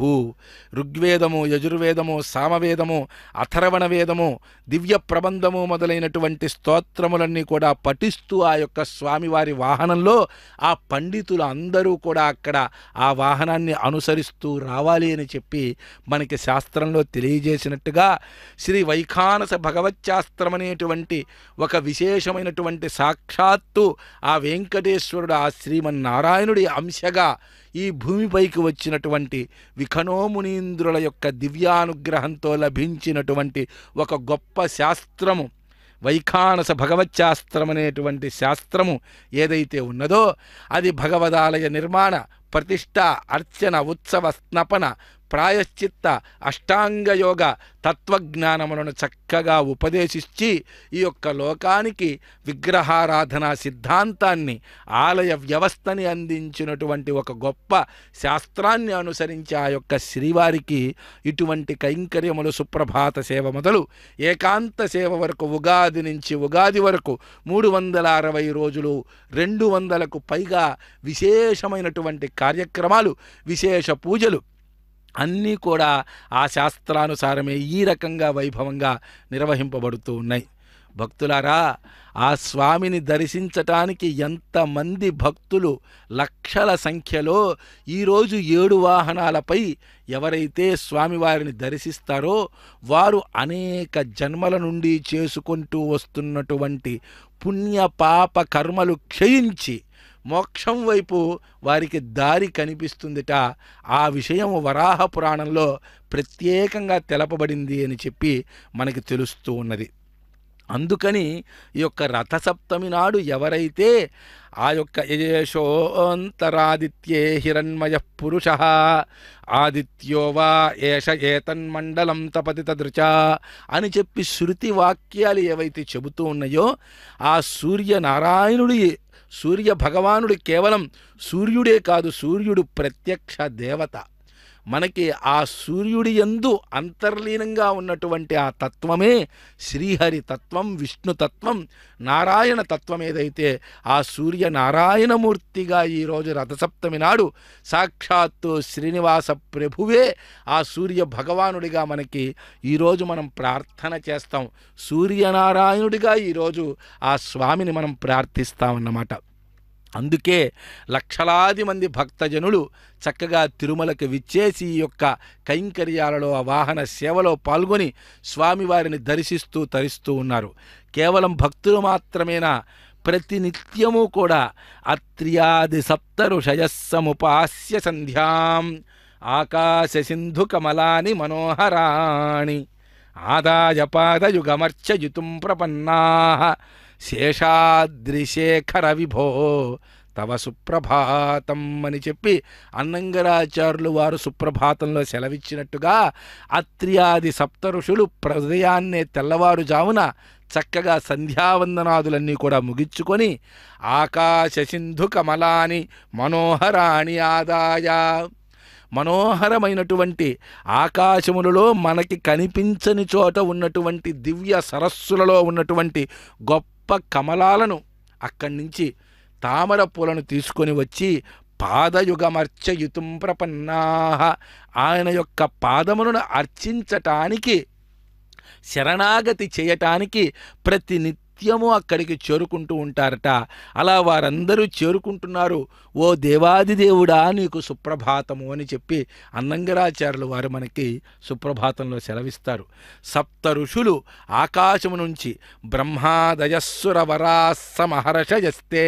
ఋగ్వేదము, యజుర్వేదము, సామవేదము, అథర్వణ వేదము, దివ్య ప్రబంధము మొదలైనటువంటి స్తోత్రములన్నీ కూడా పఠిస్తూ ఆ యొక్క స్వామివారి వాహనంలో ఆ పండితులు అందరూ కూడా అక్కడ ఆ వాహనాన్ని అనుసరిస్తూ రావాలి అని చెప్పి మనకి శాస్త్రంలో తెలియజేసినట్టుగా శ్రీ వైఖానస భగవచ్శాస్త్రం అనేటువంటి ఒక విశేషమైనటువంటి సాక్షాత్తు ఆ వెంకటేశ్వరుడు ఆ శ్రీమన్నారాయణుడి అంశగా ఈ భూమిపైకి వచ్చినటువంటి విఖనోమునీంద్రుల యొక్క దివ్యానుగ్రహంతో లభించినటువంటి ఒక గొప్ప శాస్త్రము వైఖానస భగవచ్శాస్త్రం అనేటువంటి శాస్త్రము ఏదైతే ఉన్నదో అది భగవదాలయ నిర్మాణ, ప్రతిష్ట, అర్చన, ఉత్సవ, స్నపన, ప్రాయశ్చిత్త, అష్టాంగయోగ తత్వజ్ఞానములను చక్కగా ఉపదేశించి ఈ యొక్క లోకానికి విగ్రహారాధన సిద్ధాంతాన్ని, ఆలయ వ్యవస్థని అందించినటువంటి ఒక గొప్ప శాస్త్రాన్ని అనుసరించి ఆ యొక్క శ్రీవారికి ఇటువంటి కైంకర్యములు సుప్రభాత సేవ మొదలు ఏకాంత సేవ వరకు, ఉగాది నుంచి ఉగాది వరకు 360 రోజులు 200కు పైగా విశేషమైనటువంటి కార్యక్రమాలు, విశేష పూజలు అన్నీ కూడా ఆ శాస్త్రానుసారమే ఈ రకంగా వైభవంగా నిర్వహింపబడుతూ ఉన్నాయి. భక్తులారా, ఆ స్వామిని దర్శించటానికి ఎంతమంది భక్తులు లక్షల సంఖ్యలో ఈరోజు 7 వాహనాలపై ఎవరైతే స్వామివారిని దర్శిస్తారో వారు అనేక జన్మల నుండి చేసుకుంటూ వస్తున్నటువంటి పుణ్య పాప కర్మలు క్షయించి మోక్షం వైపు వారికి దారి కనిపిస్తుందిట. ఆ విషయం వరాహ పురాణంలో ప్రత్యేకంగా తెలపబడింది అని చెప్పి మనకి తెలుస్తూ ఉన్నది. అందుకని ఈ యొక్క రథసప్తమి నాడు ఎవరైతే ఆ యొక్క యజేషోంతరాదిత్యే హిరణ్మయ పురుష ఆదిత్యో వా ఏష ఏతన్మండలం తపతి తదృచ అని చెప్పి శృతి వాక్యాలు ఏవైతే చెబుతూ ఉన్నాయో ఆ సూర్య భగవానుడు కేవలం సూర్యుడే కాదు, సూర్యుడు ప్రత్యక్ష దేవత. మనకి ఆ సూర్యుడి యందు అంతర్లీనంగా ఉన్నటువంటి ఆ తత్వమే శ్రీహరి తత్వం, విష్ణు తత్వం, నారాయణ తత్వం. ఏదైతే ఆ సూర్య నారాయణమూర్తిగా ఈరోజు రథసప్తమి నాడు సాక్షాత్తు శ్రీనివాస ప్రభువే ఆ సూర్య భగవానుడిగా మనకి ఈరోజు మనం ప్రార్థన చేస్తాం. సూర్యనారాయణుడిగా ఈరోజు ఆ స్వామిని మనం ప్రార్థిస్తామన్నమాట. అందుకే లక్షలాది మంది భక్తజనులు చక్కగా తిరుమలకి విచ్చేసి ఈ యొక్క కైంకర్యాలలో ఆ వాహన సేవలో పాల్గొని స్వామివారిని దర్శిస్తూ తరిస్తూ ఉన్నారు. కేవలం భక్తులు మాత్రమేనా, ప్రతినిత్యము కూడా అత్ర్యాది సప్తఋషయస్సముపాస్య సంధ్యాం ఆకాశ సింధు కమలాని మనోహరాణి ఆదాయ పాదయుగమర్చయుతుం ప్రపన్నాః శేషాద్రిశేఖర విభో తవ సుప్రభాతం అని చెప్పి అన్నంగరాచార్యులు వారు సుప్రభాతంలో సెలవిచ్చినట్టుగా అత్ర్యాది సప్త ఋషులు ఉదయాన్నే తెల్లవారుజామున చక్కగా సంధ్యావందనాదులన్నీ కూడా ముగించుకొని ఆకాశ సింధు కమలాని మనోహరాణి ఆదాయ మనోహరమైనటువంటి ఆకాశములలో మనకి కనిపించని చోట ఉన్నటువంటి దివ్య సరస్సులలో ఉన్నటువంటి గొప్ప కమలాలను అక్కడి నుంచి తామర పూలను తీసుకొని వచ్చి పాదయుగమర్చయుతుం ప్రపన్నాః ఆయన యొక్క పాదములను అర్చించటానికి శరణాగతి చేయటానికి ప్రతినిత్యము అక్కడికి చేరుకుంటూ ఉంటారట. అలా వారందరూ చేరుకుంటున్నారు. ఓ దేవాదిదేవుడా నీకు సుప్రభాతము అని చెప్పి అన్నంగరాచార్యులు వారు మనకి సుప్రభాతంలో సెలవిస్తారు. సప్త ఋషులు ఆకాశము నుంచి బ్రహ్మాదయస్సుర వరాస్స మహర్షయస్తే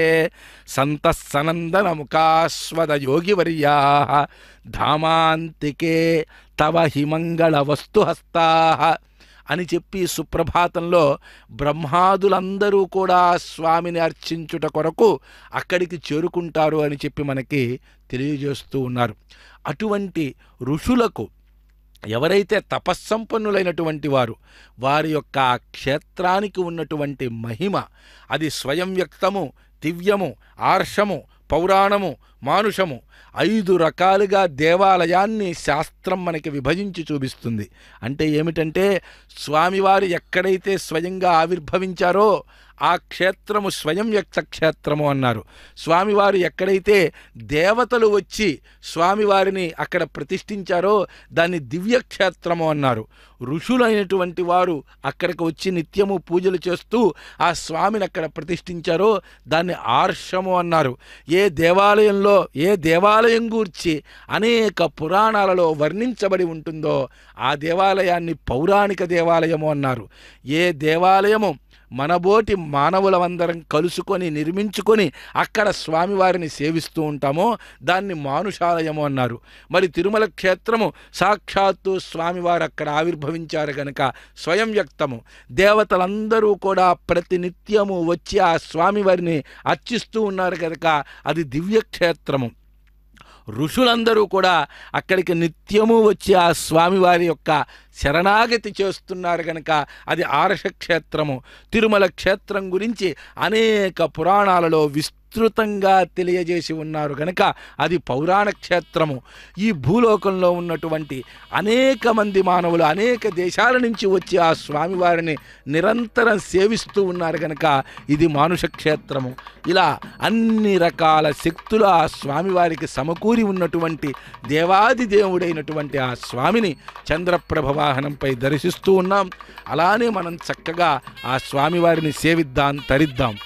సంతస్సనందన ముఖాస్వద యోగివర్యా ధామాంతికే తవ హిమంగళ వస్తుహస్తా అని చెప్పి సుప్రభాతంలో బ్రహ్మాదులందరూ కూడా స్వామిని అర్చించుట కొరకు అక్కడికి చేరుకుంటారు అని చెప్పి మనకి తెలియజేస్తూ ఉన్నారు. అటువంటి ఋషులకు ఎవరైతే తపస్సంపన్నులైనటువంటి వారి యొక్క క్షేత్రానికి ఉన్నటువంటి మహిమ అది స్వయం వ్యక్తము, దివ్యము, ఆర్షము, పౌరాణము, మానుషము 5 రకాలుగా దేవాలయాన్ని శాస్త్రం మనకి విభజించి చూపిస్తుంది. అంటే ఏమిటంటే స్వామివారు ఎక్కడైతే స్వయంగా ఆవిర్భవించారో ఆ క్షేత్రము స్వయం వ్యక్త క్షేత్రము అన్నారు. స్వామివారు ఎక్కడైతే దేవతలు వచ్చి స్వామివారిని అక్కడ ప్రతిష్ఠించారో దాన్ని దివ్యక్షేత్రము అన్నారు. ఋషులైనటువంటి వారు అక్కడికి వచ్చి నిత్యము పూజలు చేస్తూ ఆ స్వామిని అక్కడ ప్రతిష్ఠించారో దాన్ని ఆర్షము అన్నారు. ఏ దేవాలయం గూర్చి అనేక పురాణాలలో వర్ణించబడి ఉంటుందో ఆ దేవాలయాన్ని పౌరాణిక దేవాలయము అన్నారు. ఏ దేవాలయము మనబోటి మానవులమందరం కలుసుకొని నిర్మించుకొని అక్కడ స్వామివారిని సేవిస్తూ ఉంటామో దాన్ని మానుషాలయము అన్నారు. మరి తిరుమల క్షేత్రము సాక్షాత్తు స్వామివారు అక్కడ ఆవిర్భవించారు కనుక స్వయం వ్యక్తము. దేవతలందరూ కూడా ప్రతినిత్యము వచ్చి ఆ స్వామివారిని అర్చిస్తూ ఉన్నారు కనుక అది దివ్యక్షేత్రము. ఋషులందరూ కూడా అక్కడికి నిత్యము వచ్చి ఆ స్వామివారి యొక్క శరణాగతి చేస్తున్నారు కనుక అది ఆర్షక్షేత్రము. తిరుమల క్షేత్రం గురించి అనేక పురాణాలలో విస్తృతంగా తెలియజేసి ఉన్నారు కనుక అది పౌరాణ క్షేత్రము. ఈ భూలోకంలో ఉన్నటువంటి అనేక మంది మానవులు అనేక దేశాల నుంచి వచ్చి ఆ స్వామివారిని నిరంతరం సేవిస్తూ ఉన్నారు కనుక ఇది మానుష క్షేత్రము. ఇలా అన్ని రకాల శక్తులు ఆ స్వామివారికి సమకూరి ఉన్నటువంటి దేవాది దేవుడైనటువంటి ఆ స్వామిని చంద్రప్రభ వాహనంపై దర్శిస్తూ ఉన్నాం. అలానే మనం చక్కగా ఆ స్వామివారిని సేవిద్దాం, తరిద్దాం.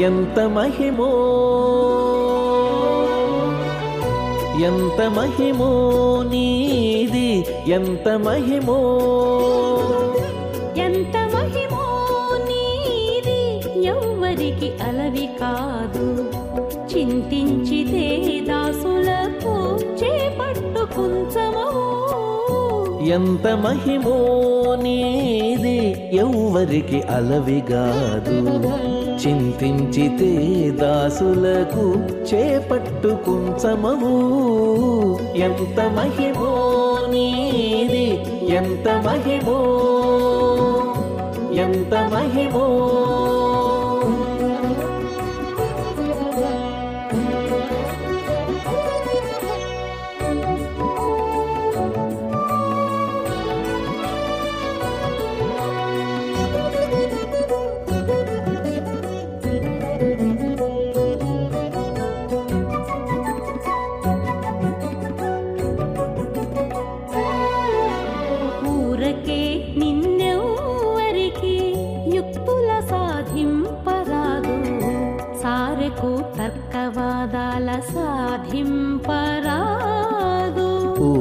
ఎంత మహిమో ఎంత మహిమో నీది ఎంత మహిమో ఎంత మహిమో నీది ఎవ్వరికి అలవి కాదు చింతించితే దాసులకు చేపట్టు కుంచమవు ఎంత మహిమో నీది ఎవ్వరికి అలవిగాదు చింతించితే దాసులకు చేపట్టు కుంచమవు ఎంత మహిమో నీది ఎంత మహిమో ఎంత మహిమో తర్కవాదాల సాధింపరాదు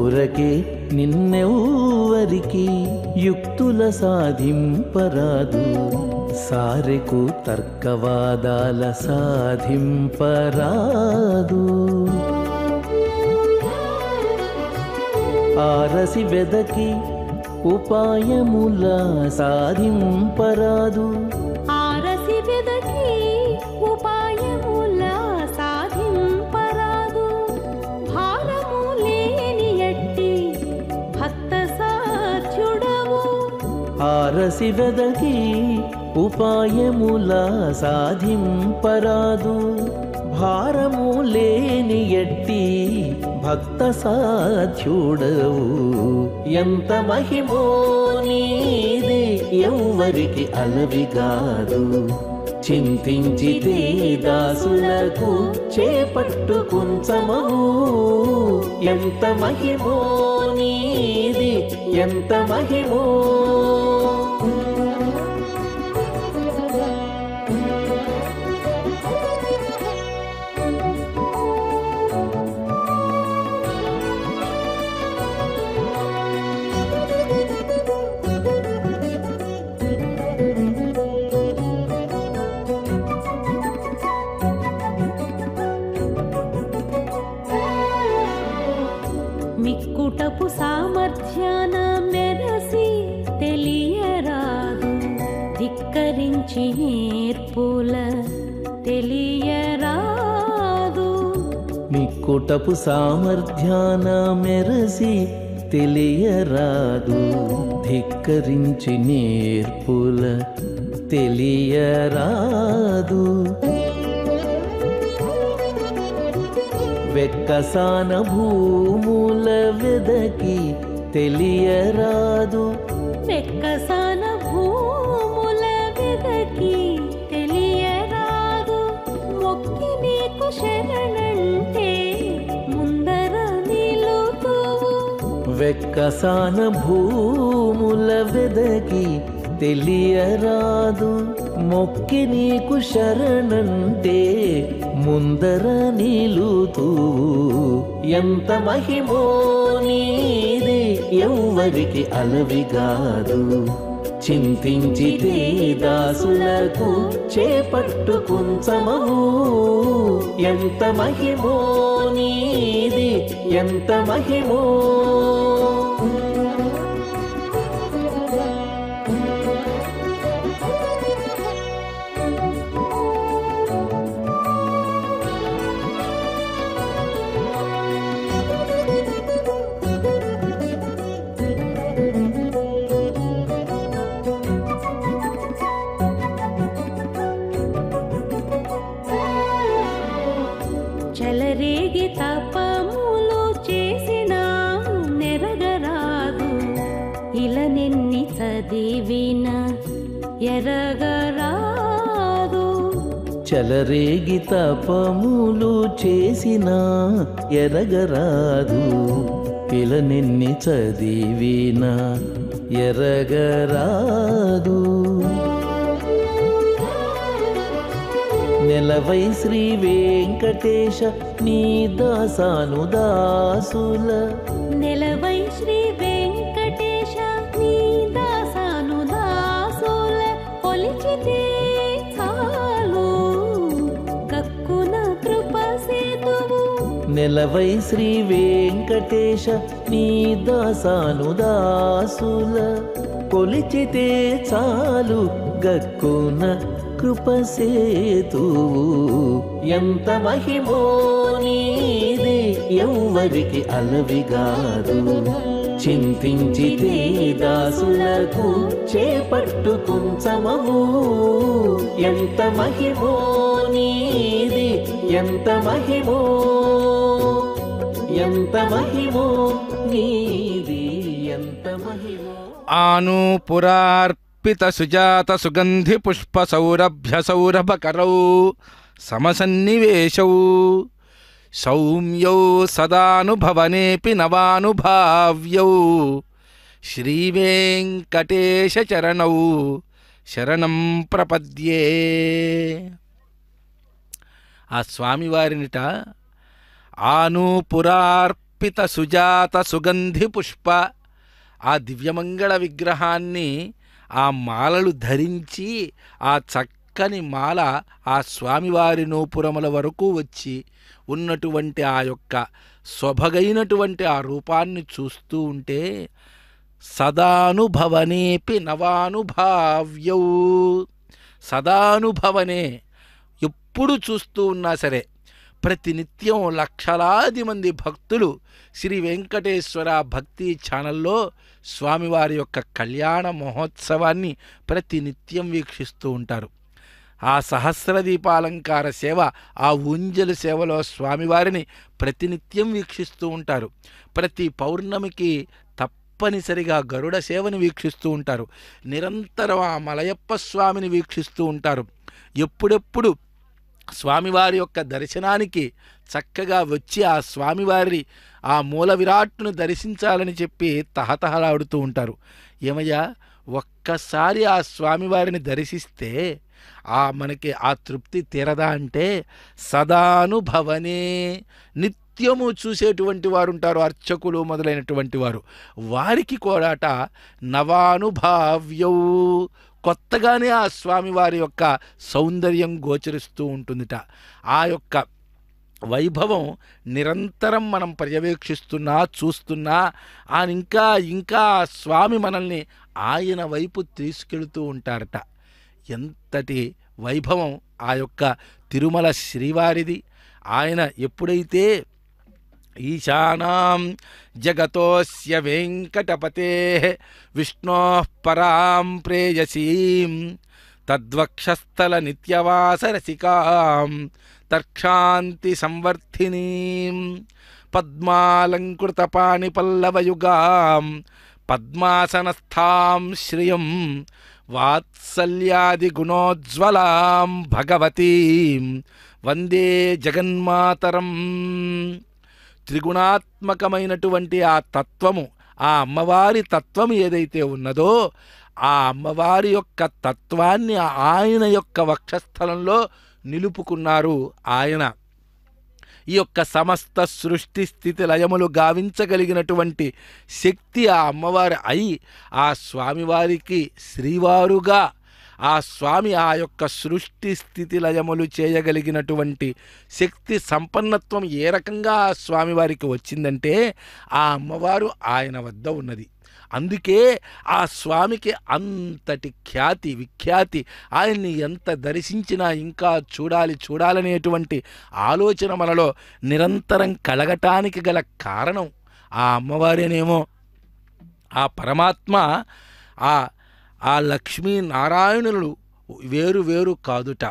ఊరకే నిన్నెవ్వరికి యుక్తుల సాధింపరాదు సారెకు తర్కవాదాల సాధింపరాదు ఆరసి వెదకి ఉపాయముల సాధింపరాదు ఆరసి వెదకి ఉపాయముల సాధింపరాదు భారము లేని ఎట్టి భక్త సాధ్యుడవు ఆరసి వెదకి ఉపాయముల సాధింపరాదు భారము లేని ఎట్టి భక్త సాధ్యుడవు ఎంత మహిమో నీది ఎవ్వరికి అలవిగాదు చింతించితే దాసులకు చేపట్టు కుంచమవు ఎంత మహిమో నీది ఎంత మహిమో మిక్కుటపు సామర్థ్యాన మెరసి తెలియరాదు ధిక్కరించి నేర్పుల తెలియరాదు మిక్కుటపు సామర్థ్యాన మెరసి తెలియరాదు ధిక్కరించి నేర్పుల తెలియరాదు వెక్కసాన భూముల వెదకి తెలియరాదు వెక్కసాన భూముల వెదకి తెలియరాదు మొక్కి నీకు శరణంటే ముందర నిలుతువు వెక్కసాన భూముల వెదకి తెలియరాదు మొక్కి నీకు శరణంటే ముందర నిలుతూ ఎంత మహిమో నీది ఎవ్వరికి అలవిగాదు చింతించితే దాసులకు చేపట్టు కుంచమవు ఎంత మహిమో నీది ఎంత మహిమో చెలరేగి తపములు చేసిన నెరగరాదు ఇలనెన్ని చదివిన ఎరగరాదు చెలరేగి తపములు చేసిన ఎరగరాదు ఇలనెన్ని చదివిన ఎరగరాదు నెలవై శ్రీ వెంకటేశ నీ దాసాను దాసుల నెలవై శ్రీ వెంకటేశ నీ దాసాను దాసుల కొలిచితే చాలు గక్కున కృప సేతువు నెలవై శ్రీ వెంకటేశ నీ దాసాను దాసుల కొలిచితే చాలు గక్కున కృపసేతువు ఎంత మహిమో నీది ఎవ్వరికి అలవిగాదు చింతించితే దాసులకు చేపట్టు కుంచమవు ఎంత మహిమో నీది ఎంత మహిమో ఎంత మహిమో నీది ఎంత మహిమో ఆనూపురార్పిత సుజాత సుగంధి పుష్ప సౌరభ్య సౌరభకరౌ సమసన్నివేశౌ సౌమ్యౌ సదానుభవనేపి నవానుభావ్యౌ శ్రీవేంకటేశ చరణౌ శరణం ప్రపద్యే. ఆ స్వామివారినిట ఆనూపురార్పిత అర్పిత సుజాత సుగంధి పుష్ప. ఆ దివ్యమంగళ విగ్రహాన్ని ఆ మాలలు ధరించి ఆ చక్కని మాల ఆ స్వామివారి నూపురముల వరకు వచ్చి ఉన్నటువంటి ఆ యొక్క సొబగైనటువంటి ఆ రూపాన్ని చూస్తూ ఉంటే సదానుభవనేపి నవానుభావ్యౌ. సదానుభవనే, ఎప్పుడు చూస్తూ ఉన్నా సరే ప్రతినిత్యం లక్షలాది మంది భక్తులు శ్రీ వెంకటేశ్వర భక్తి ఛానల్లో స్వామివారి యొక్క కళ్యాణ మహోత్సవాన్ని ప్రతినిత్యం వీక్షిస్తూ ఉంటారు. ఆ సహస్ర దీపాలంకార సేవ, ఆ ఊంజలు సేవలో స్వామివారిని ప్రతినిత్యం వీక్షిస్తూ ఉంటారు. ప్రతి పౌర్ణమికి తప్పనిసరిగా గరుడ సేవని వీక్షిస్తూ ఉంటారు. నిరంతరం ఆ మలయప్ప స్వామిని వీక్షిస్తూ ఉంటారు. ఎప్పుడెప్పుడు స్వామివారి యొక్క దర్శనానికి చక్కగా వచ్చి ఆ స్వామివారి ఆ మూల విరాట్టును దర్శించాలని చెప్పి తహతహలాడుతూ ఉంటారు. ఏమయ్యా, ఒక్కసారి ఆ స్వామివారిని దర్శిస్తే మనకి ఆ తృప్తి తీరదా అంటే సదానుభవనే, నిత్యము చూసేటువంటి వారు ఉంటారు, అర్చకులు మొదలైనటువంటి వారు. వారికి కూడాట నవానుభావ్యౌ, కొత్తగానే ఆ స్వామివారి యొక్క సౌందర్యం గోచరిస్తూ ఉంటుందిట. ఆ యొక్క వైభవం నిరంతరం మనం పర్యవేక్షిస్తున్నా చూస్తున్నా ఇంకా ఇంకా ఆ స్వామి మనల్ని ఆయన వైపు తీసుకెళుతూ ఉంటారట. ఎంతటి వైభవం ఆ యొక్క తిరుమల శ్రీవారిది. ఆయన ఎప్పుడైతే ఈశానాం జగతోస్య వెంకటపతే విష్ణోః పరాం ప్రేయసీం తద్వక్షస్థల నిత్యవాసరసికాం తర్క్షాంతి సంవర్ధినీం పద్మాలంకృత పాణిపల్లవయుగాం పద్మాసనస్థాం శ్రియం వాత్సల్యాది గుణోజ్వలాం భగవతీం వందే జగన్మాతరం. త్రిగుణాత్మకమైనటువంటి ఆ తత్వము, ఆ అమ్మవారి తత్వం ఏదైతే ఉన్నదో ఆ అమ్మవారి యొక్క తత్వాన్ని ఆయన యొక్క వక్షస్థలంలో నిలుపుకున్నారు. ఆయన ఈ యొక్క సమస్త సృష్టి స్థితి లయములు గావించగలిగినటువంటి శక్తి ఆ అమ్మవారి అయి ఆ స్వామివారికి శ్రీవారుగా ఆ స్వామి ఆ యొక్క సృష్టి స్థితి లయములు చేయగలిగినటువంటి శక్తి సంపన్నత్వం ఏ రకంగా ఆ స్వామివారికి వచ్చిందంటే ఆ అమ్మవారు ఆయన వద్ద ఉన్నది. అందుకే ఆ స్వామికి అంతటి ఖ్యాతి విఖ్యాతి. ఆయన్ని ఎంత దర్శించినా ఇంకా చూడాలనేటువంటి ఆలోచన మనలో నిరంతరం కలగటానికి గల కారణం ఆ అమ్మవారేనేమో. ఆ పరమాత్మ ఆ లక్ష్మీనారాయణులు వేరు వేరు కాదుట.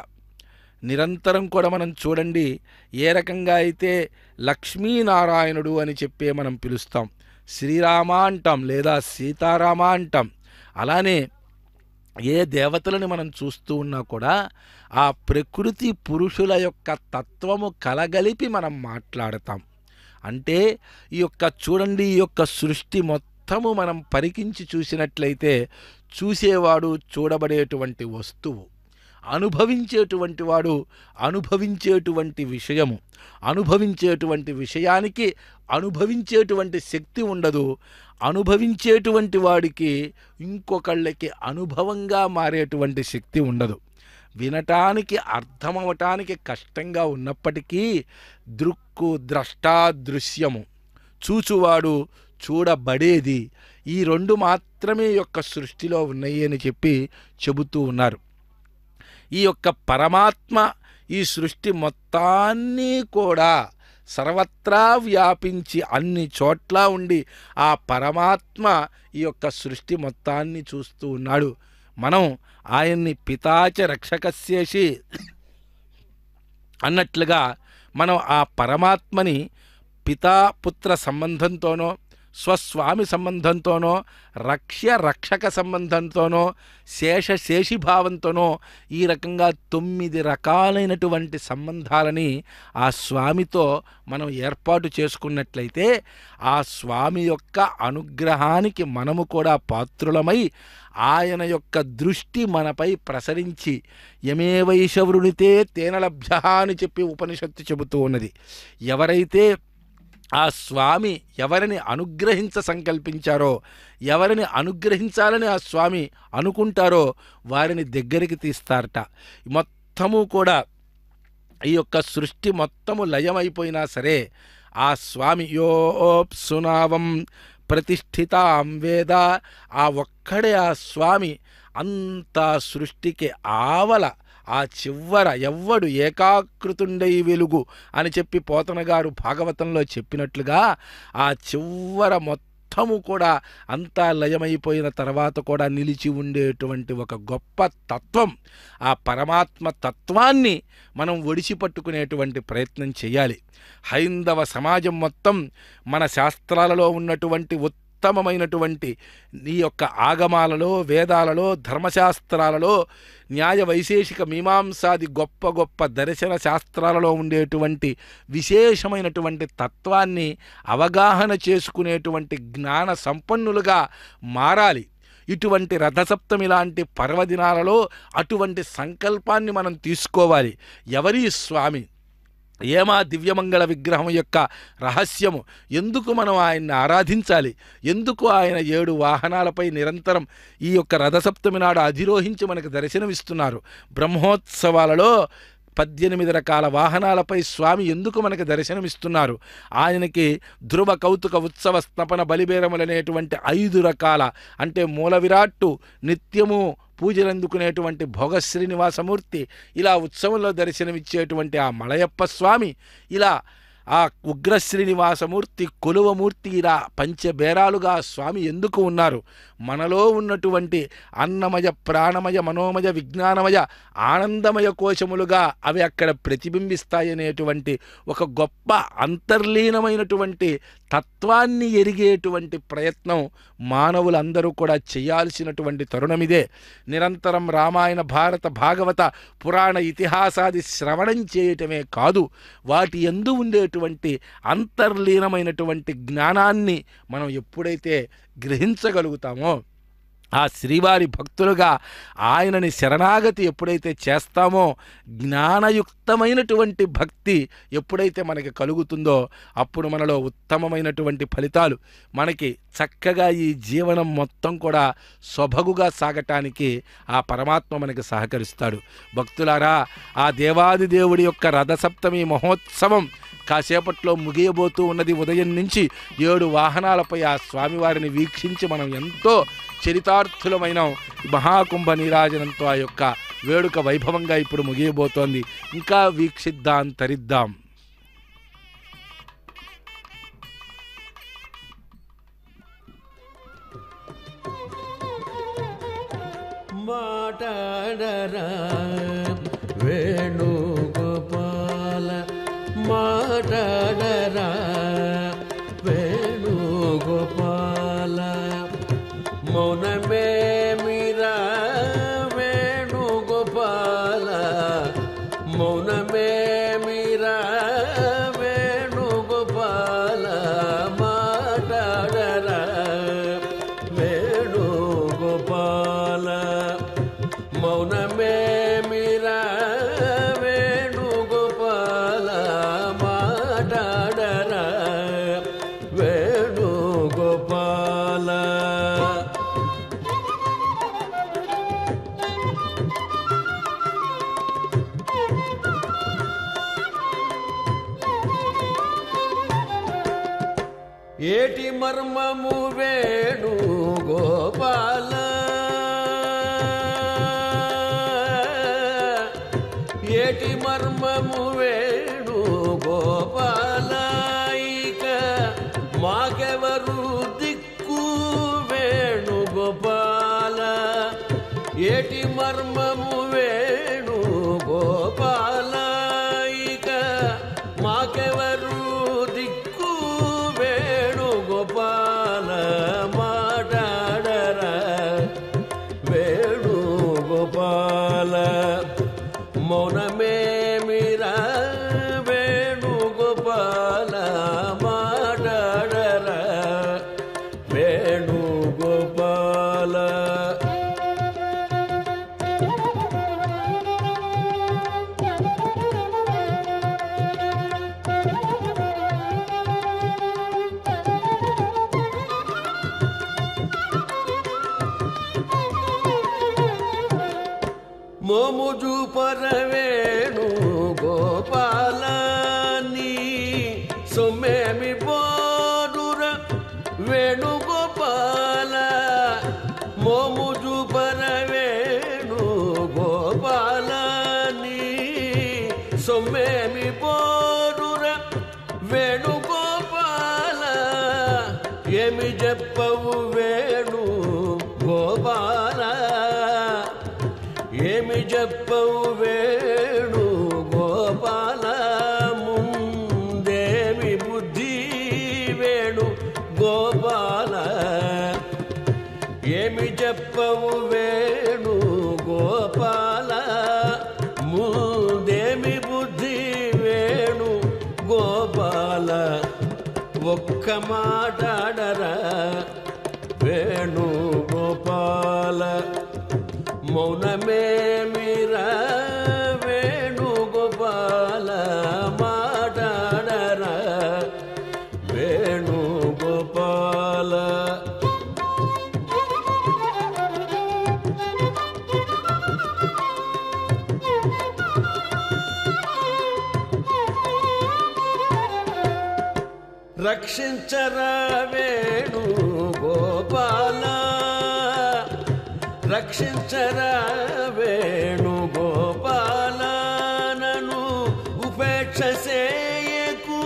నిరంతరం కూడా మనం చూడండి, ఏ రకంగా అయితే లక్ష్మీనారాయణుడు అని చెప్పే మనం పిలుస్తాం, శ్రీరామ అంటాం లేదా సీతారామ అంటాం. అలానే ఏ దేవతలని మనం చూస్తూ ఉన్నా కూడా ఆ ప్రకృతి పురుషుల యొక్క తత్వము కలగలిపి మనం మాట్లాడతాం. అంటే ఈ యొక్క చూడండి, ఈ యొక్క సృష్టి మొత్తము మనం పరికించి చూసినట్లయితే చూసేవాడు చూడబడేటువంటి వస్తువు, అనుభవించేటువంటి వాడు అనుభవించేటువంటి విషయము, అనుభవించేటువంటి విషయానికి అనుభవించేటువంటి శక్తి ఉండదు. అనుభవించేటువంటి వాడికి ఇంకొకళ్ళకి అనుభవంగా మారేటువంటి శక్తి ఉండదు. వినటానికి అర్థమవటానికి కష్టంగా ఉన్నప్పటికీ దృక్కు ద్రష్టా దృశ్యము, చూచువాడు చూడబడేది, ఈ రెండు మాత్రమే యొక్క సృష్టిలో ఉన్నాయి అని చెప్పి చెబుతూ ఉన్నారు. ఈ యొక్క పరమాత్మ ఈ సృష్టి మొత్తాన్ని కూడా సర్వత్రా వ్యాపించి అన్ని చోట్ల ఉండి ఆ పరమాత్మ ఈ యొక్క సృష్టి మొత్తాన్ని చూస్తూ ఉన్నాడు. మనం ఆయన్ని పితాచ రక్షకస్యేషి అన్నట్లుగా మనం ఆ పరమాత్మని పితాపుత్ర సంబంధంతోనో స్వస్వామి సంబంధంతోనో రక్షక సంబంధంతోనో శేషిభావంతోనో ఈ రకంగా 9 రకాలైనటువంటి సంబంధాలని ఆ స్వామితో మనం ఏర్పాటు చేసుకున్నట్లయితే ఆ స్వామి యొక్క అనుగ్రహానికి మనము కూడా పాత్రులమై ఆయన యొక్క దృష్టి మనపై ప్రసరించి యమే వైశవృణితే తేన లభ్య అని చెప్పి ఉపనిషత్తు చెబుతూ ఉన్నది. ఎవరైతే ఆ స్వామి ఎవరిని అనుగ్రహించ సంకల్పించారో, ఎవరిని అనుగ్రహించాలని ఆ స్వామి అనుకుంటారో వారిని దగ్గరికి తీస్తారట. మొత్తము కూడా ఈ యొక్క సృష్టి మొత్తము లయమైపోయినా సరే ఆ స్వామి యోప్సునావం ప్రతిష్ఠితాం వేద, ఆ ఒక్కడే ఆ స్వామి అంతా సృష్టికి ఆవల ఆ చివ్వర ఎవ్వడు ఏకాకృతుండై వెలుగు అని చెప్పి పోతన గారు భాగవతంలో చెప్పినట్లుగా ఆ చివ్వర మొత్తము కూడా అంతా లయమైపోయిన తర్వాత కూడా నిలిచి ఉండేటువంటి ఒక గొప్ప తత్వం, ఆ పరమాత్మ తత్వాన్ని మనం ఒడిచిపట్టుకునేటువంటి ప్రయత్నం చేయాలి. హైందవ సమాజం మొత్తం మన శాస్త్రాలలో ఉన్నటువంటి ఉత్తమమైనటువంటి ఈ యొక్క ఆగమాలలో, వేదాలలో, ధర్మశాస్త్రాలలో, న్యాయ వైశేషిక మీమాంసాది గొప్ప గొప్ప దర్శన శాస్త్రాలలో ఉండేటువంటి విశేషమైనటువంటి తత్వాన్ని అవగాహన చేసుకునేటువంటి జ్ఞాన సంపన్నులుగా మారాలి. ఇటువంటి రథసప్తమి లాంటి పర్వదినాలలో అటువంటి సంకల్పాన్ని మనం తీసుకోవాలి. ఎవరి స్వామి, ఏమా దివ్యమంగళ విగ్రహం యొక్క రహస్యము, ఎందుకు మనం ఆయన్ని ఆరాధించాలి, ఎందుకు ఆయన 7 వాహనాలపై నిరంతరం ఈ యొక్క రథసప్తమి నాడు అధిరోహించి మనకు దర్శనమిస్తున్నారు. బ్రహ్మోత్సవాలలో 18 రకాల వాహనాలపై స్వామి ఎందుకు మనకు దర్శనమిస్తున్నారు. ఆయనకి ధ్రువ కౌతుక ఉత్సవ స్నపన బలిబేరములనేటువంటి 5 రకాల, అంటే మూల విరాట్టు, నిత్యము పూజలందుకునేటువంటి భోగ శ్రీనివాసమూర్తి, ఇలా ఉత్సవంలో దర్శనమిచ్చేటువంటి ఆ మలయప్ప స్వామి, ఇలా ఆ ఉగ్ర శ్రీనివాసమూర్తి, కొలువమూర్తి, ఇలా పంచబేరాలుగా స్వామి ఎందుకు ఉన్నారు. మనలో ఉన్నటువంటి అన్నమయ, ప్రాణమయ, మనోమయ, విజ్ఞానమయ, ఆనందమయ కోశములుగా అవి అక్కడ ప్రతిబింబిస్తాయనేటువంటి ఒక గొప్ప అంతర్లీనమైనటువంటి తత్వాన్ని ఎరిగేటువంటి ప్రయత్నం మానవులందరూ కూడా చేయాల్సినటువంటి తరుణమిదే. నిరంతరం రామాయణ, భారత, భాగవత, పురాణ ఇతిహాసాది శ్రవణం చేయటమే కాదు, వాటి యందు ఉండేటువంటి అంతర్లీనమైనటువంటి జ్ఞానాన్ని మనం ఎప్పుడైతే గ్రహించగలుగుతామో, ఆ శ్రీవారి భక్తులుగా ఆయనని శరణాగతి ఎప్పుడైతే చేస్తామో, జ్ఞానయుక్తమైనటువంటి భక్తి ఎప్పుడైతే మనకి కలుగుతుందో అప్పుడు మనలో ఉత్తమమైనటువంటి ఫలితాలు, మనకి చక్కగా ఈ జీవనం మొత్తం కూడా సొబగుగా సాగటానికి ఆ పరమాత్మ మనకి సహకరిస్తాడు. భక్తులారా, ఆ దేవాది దేవుడి యొక్క రథసప్తమి మహోత్సవం కాసేపట్లో ముగియబోతూ ఉన్నది. ఉదయం నుంచి 7 వాహనాలపై ఆ స్వామివారిని వీక్షించి మనం ఎంతో చరితార్థులమైన మహాకుంభ నీరాజనంతో ఆ యొక్క వేడుక వైభవంగా ఇప్పుడు ముగియబోతోంది. ఇంకా వీక్షిద్దాం, తరిద్దాం. మాటాడరా వేణుగోపాల, మాటాడరా వేణుగోపాల, మౌనమే మీరా వేణుగోపాల, మౌనమే మీరా వేణుగోపాల, మాటాడరా వేణుగోపాల, మౌనమే మీరా వేణుగోపాల, మాటాడరా వేణుగోపాల. ఏటి మర్మము వేణుగోపాల, ఏటి మర్మము వేణుగోపాల, ఇక మాకెవరు దిక్కు వేణుగోపాల, ఏటి మర్మము వేణుగోపాల, ఇక మాకెవరు దిక్కు వేణుగోపాల, మాటాడరా వేణుగోపాల, మౌనమే మీరా వేణుగోపాల, మాటాడరా వేణుగోపాల. ఒక్క మాటాడరా వేణుగోపాల మౌనమేమిరా వేణుగోపాల మాటాడరా వేణుగోపాల రక్షించరా వేణుగోపాల రక్షించరా వేణుగోపాల నను ఉపేక్ష చేయకు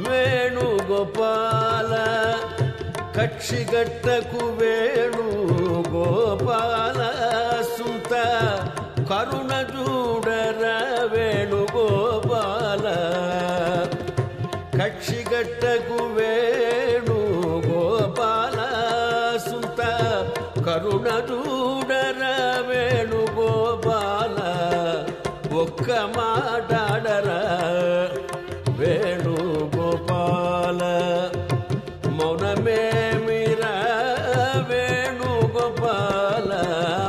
వేణుగోపాల కక్షిగట్టకు వేణుగోపాల సుత కరుణ చూడరా వేణుగోపాల కక్షిగట్టకు వేణుగోపాల సుత కరుణ చూడర వేణుగోపాల ఒక్క మాటాడరా వేణుగోపాల మౌనమేమిరా వేణుగోపాల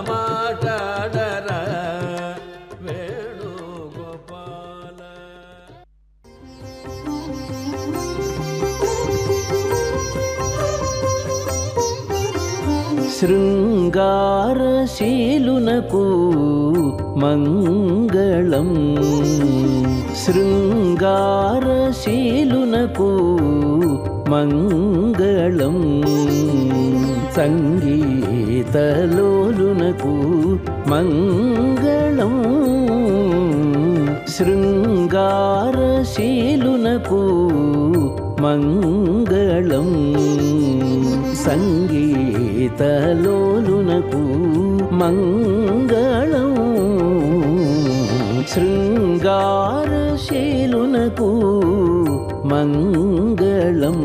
మాటాడరా వేణుగోపాల శృంగారశీలునకు మంగళం శృంగారశీలునకు మంగళం సంగీతలోలునకు మంగళం శృంగారశీలునకు మంగళం సంగీతలోలునకు మంగళం శృంగారశీలునకు మంగళం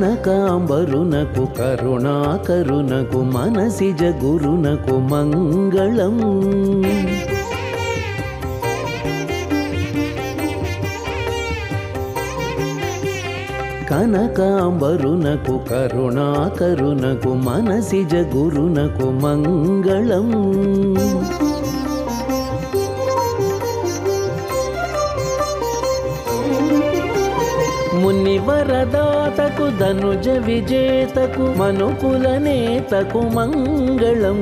కనకాంబరునకు కరుణాకరునకు మనసిజ గురునకు మంగళం కనకాంబరునకు కరుణాకరునకు మనసిజ గురునకు మంగళం మునివరదాతకు ధనుజ విజేతకు మనుకుల నేతకు మంగళం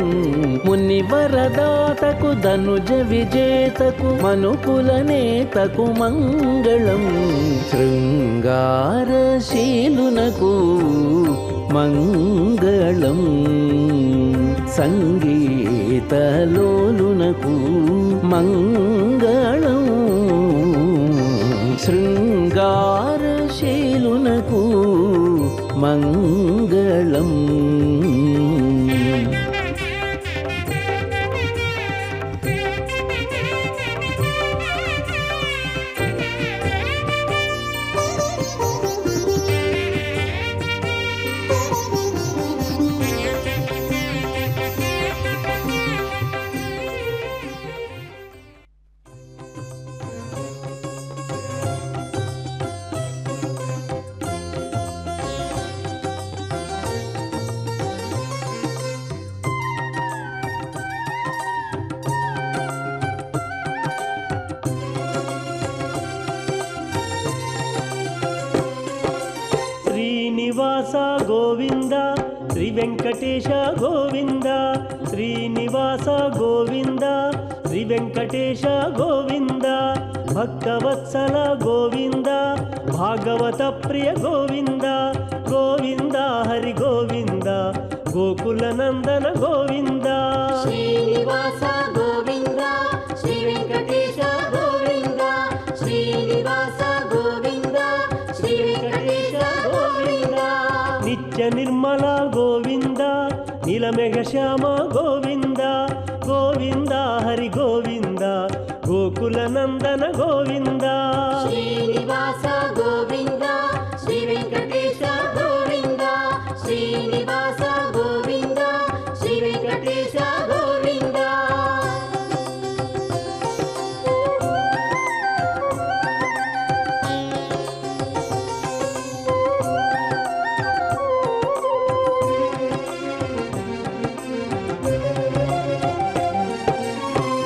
మునివరదాతకు ధనుజ విజేతకు మనుకుల నేతకు మంగళం శృంగారశీలునకు మంగళం సంగీతలోలునకు మంగళం శృంగారశీలునకు మంగళం శ్రీనివాస గోవింద శ్రీ వెంకటేశ గోవింద శ్రీనివాస గోవింద శ్రీ వెంకటేశ గోవింద భక్తవత్సల గోవింద భాగవత ప్రియ గోవింద గోవింద హరి గోవింద గోకుల నందన గోవింద శ్రీనివాస గోవింద శ్రీ వెంకటేశ గోవింద శ్రీనివాస గోవింద శ్రీ వెంకటేశ గోవింద నిత్య నిర్మల గోవింద నీలమేఘ శ్యామ గోవింద గోవింద హరి గోవింద గోకుల నందన గోవింద శ్రీనివాస గోవింద శ్రీ వెంకటేశ గోవింద శ్రీనివాస గోవింద శ్రీ వెంకటేశ గోవింద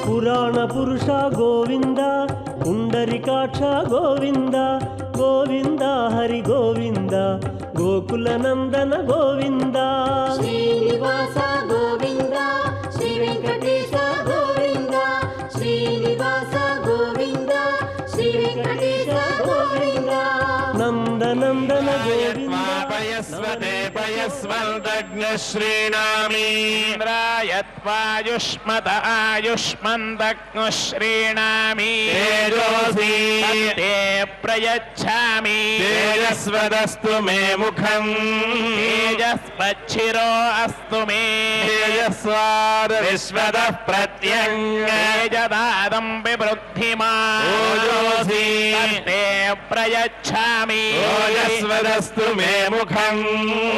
పురాణ పురుష గోవింద పుండరికాక్ష గోవింద గోవింద హరి గోవింద గోకుల నందన గోవింద శ్రీనివాస గోవింద శ్రీ వెంకటేశ గోవింద శ్రీనివాస గోవింద శ్రీ వెంకటేశ గోవింద నందనందన గోవింద శ్రీణామీంద్రాయత్వాయుష్మత ఆయుష్మందగ్ను శ్రీణామి తే ప్రయచ్ఛామి తేజస్వదస్తు మే ముఖం తేజస్వచ్చిరో అస్తు మే తేజస్వాద విశ్వదః ప్రత్యంగేజదాదం వివృద్ధిమా ఓజోసి తే ప్రయచ్ఛామి ఓజస్వదస్తు మే ముఖం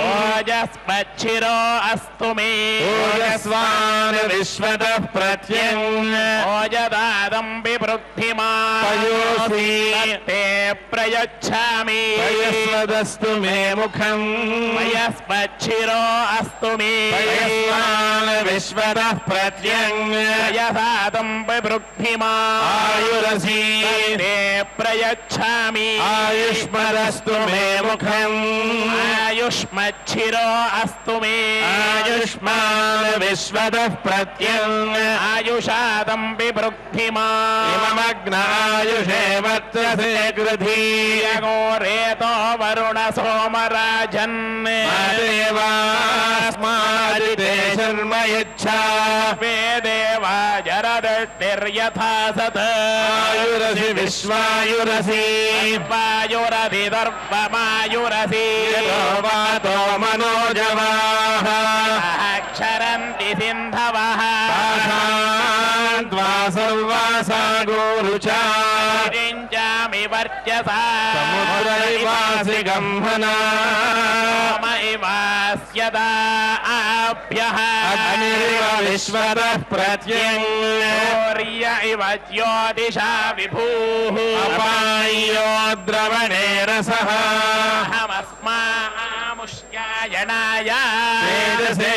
ఓజస్వచ్చిరో అస్తు మే ఓజస్వాద విశ్వదః ప్రత్యంగ ఓజదాదం వివృద్ధిమా పయోసి తే ప్రయచ్ఛామి పయస్వదస్తు మే ముఖం వయస్వచ్చిరో అస్తు మే పయస్వాద విశ్వదః ప్రత్యంగ వయసాదం వివృద్ధిమా ఆయురసి తే ప్రయచ్ఛామి ఆయుష్మరస్తు మే ముఖం ఆయుష్మచ్చిరో అస్తు మే ఆయుష్మాన్ విశ్వదః ప్రత్యంగ ఆయుషాదం వివృద్ధిమా ఇమమగ్నాయుషే వర్తసే రేతో వరుణ సోమరాజన్ దేవాస్మాదితే శర్మ యచ్చా వేదేవా జరదృష్టిర్యథా సత్ ఆయురసి విశ్వాయురసి వాయురసి దర్భమాయురసి వాతో మనోజవాః అక్షరంతి సింధవః త్వా సర్వాసాగోరుచా జింజామి వర్చసా సముద్రైవాసి గంహనా ఇవాస్యదా ఆభ్యః అగ్నిరివ విశ్వదః ప్రత్యంగ సూర్య ఇవ జ్యోతిషా విభూః అపాయ్యో ద్రవణే రసః అహమస్మాముష్యాయణాయ తేజసే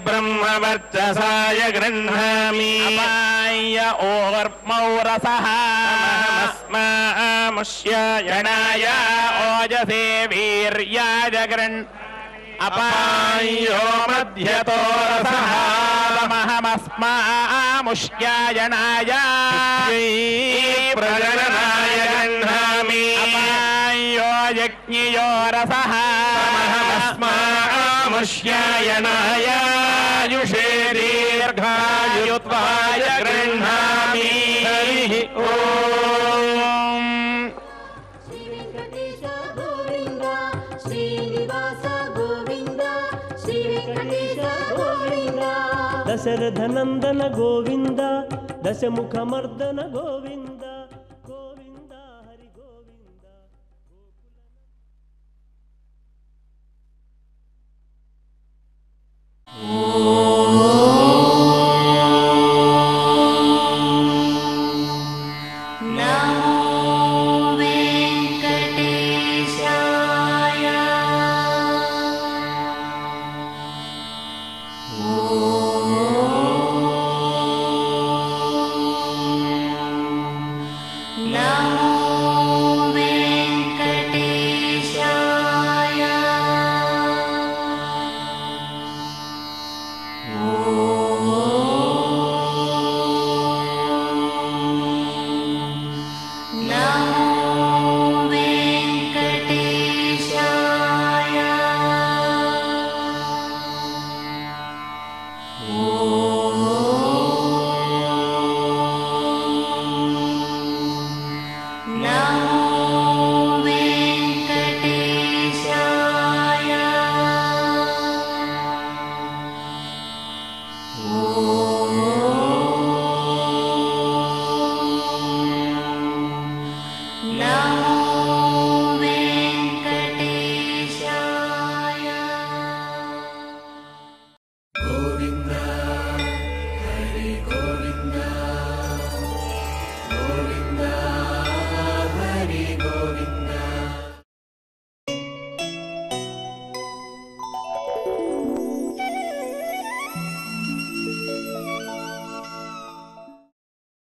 బ్రహ్మవర్చసాయ గృహ్ణామి అపాయ్య ఓర్మౌ రసః అస్మాముష్యాయణాయ ఓజసే వీర్యాయ గృహ్ అపాయ్యో మధ్యతో రసః అహమస్మాముష్యాయణాయ ప్రజననాయ గృహ్ణామి అపాయ్యో యజ్ఞియో రసః అస్మాముష్యాయణాయ ఆయుషే దీర్ఘాయుత్వాయ గృహ్ణామి హరి ఓం శ్రీ వెంకటేశ గోవింద శ్రీనివాస గోవింద శ్రీ వెంకటేశ గోవింద దశరథ నందన గోవింద దశముఖ మర్దన గోవింద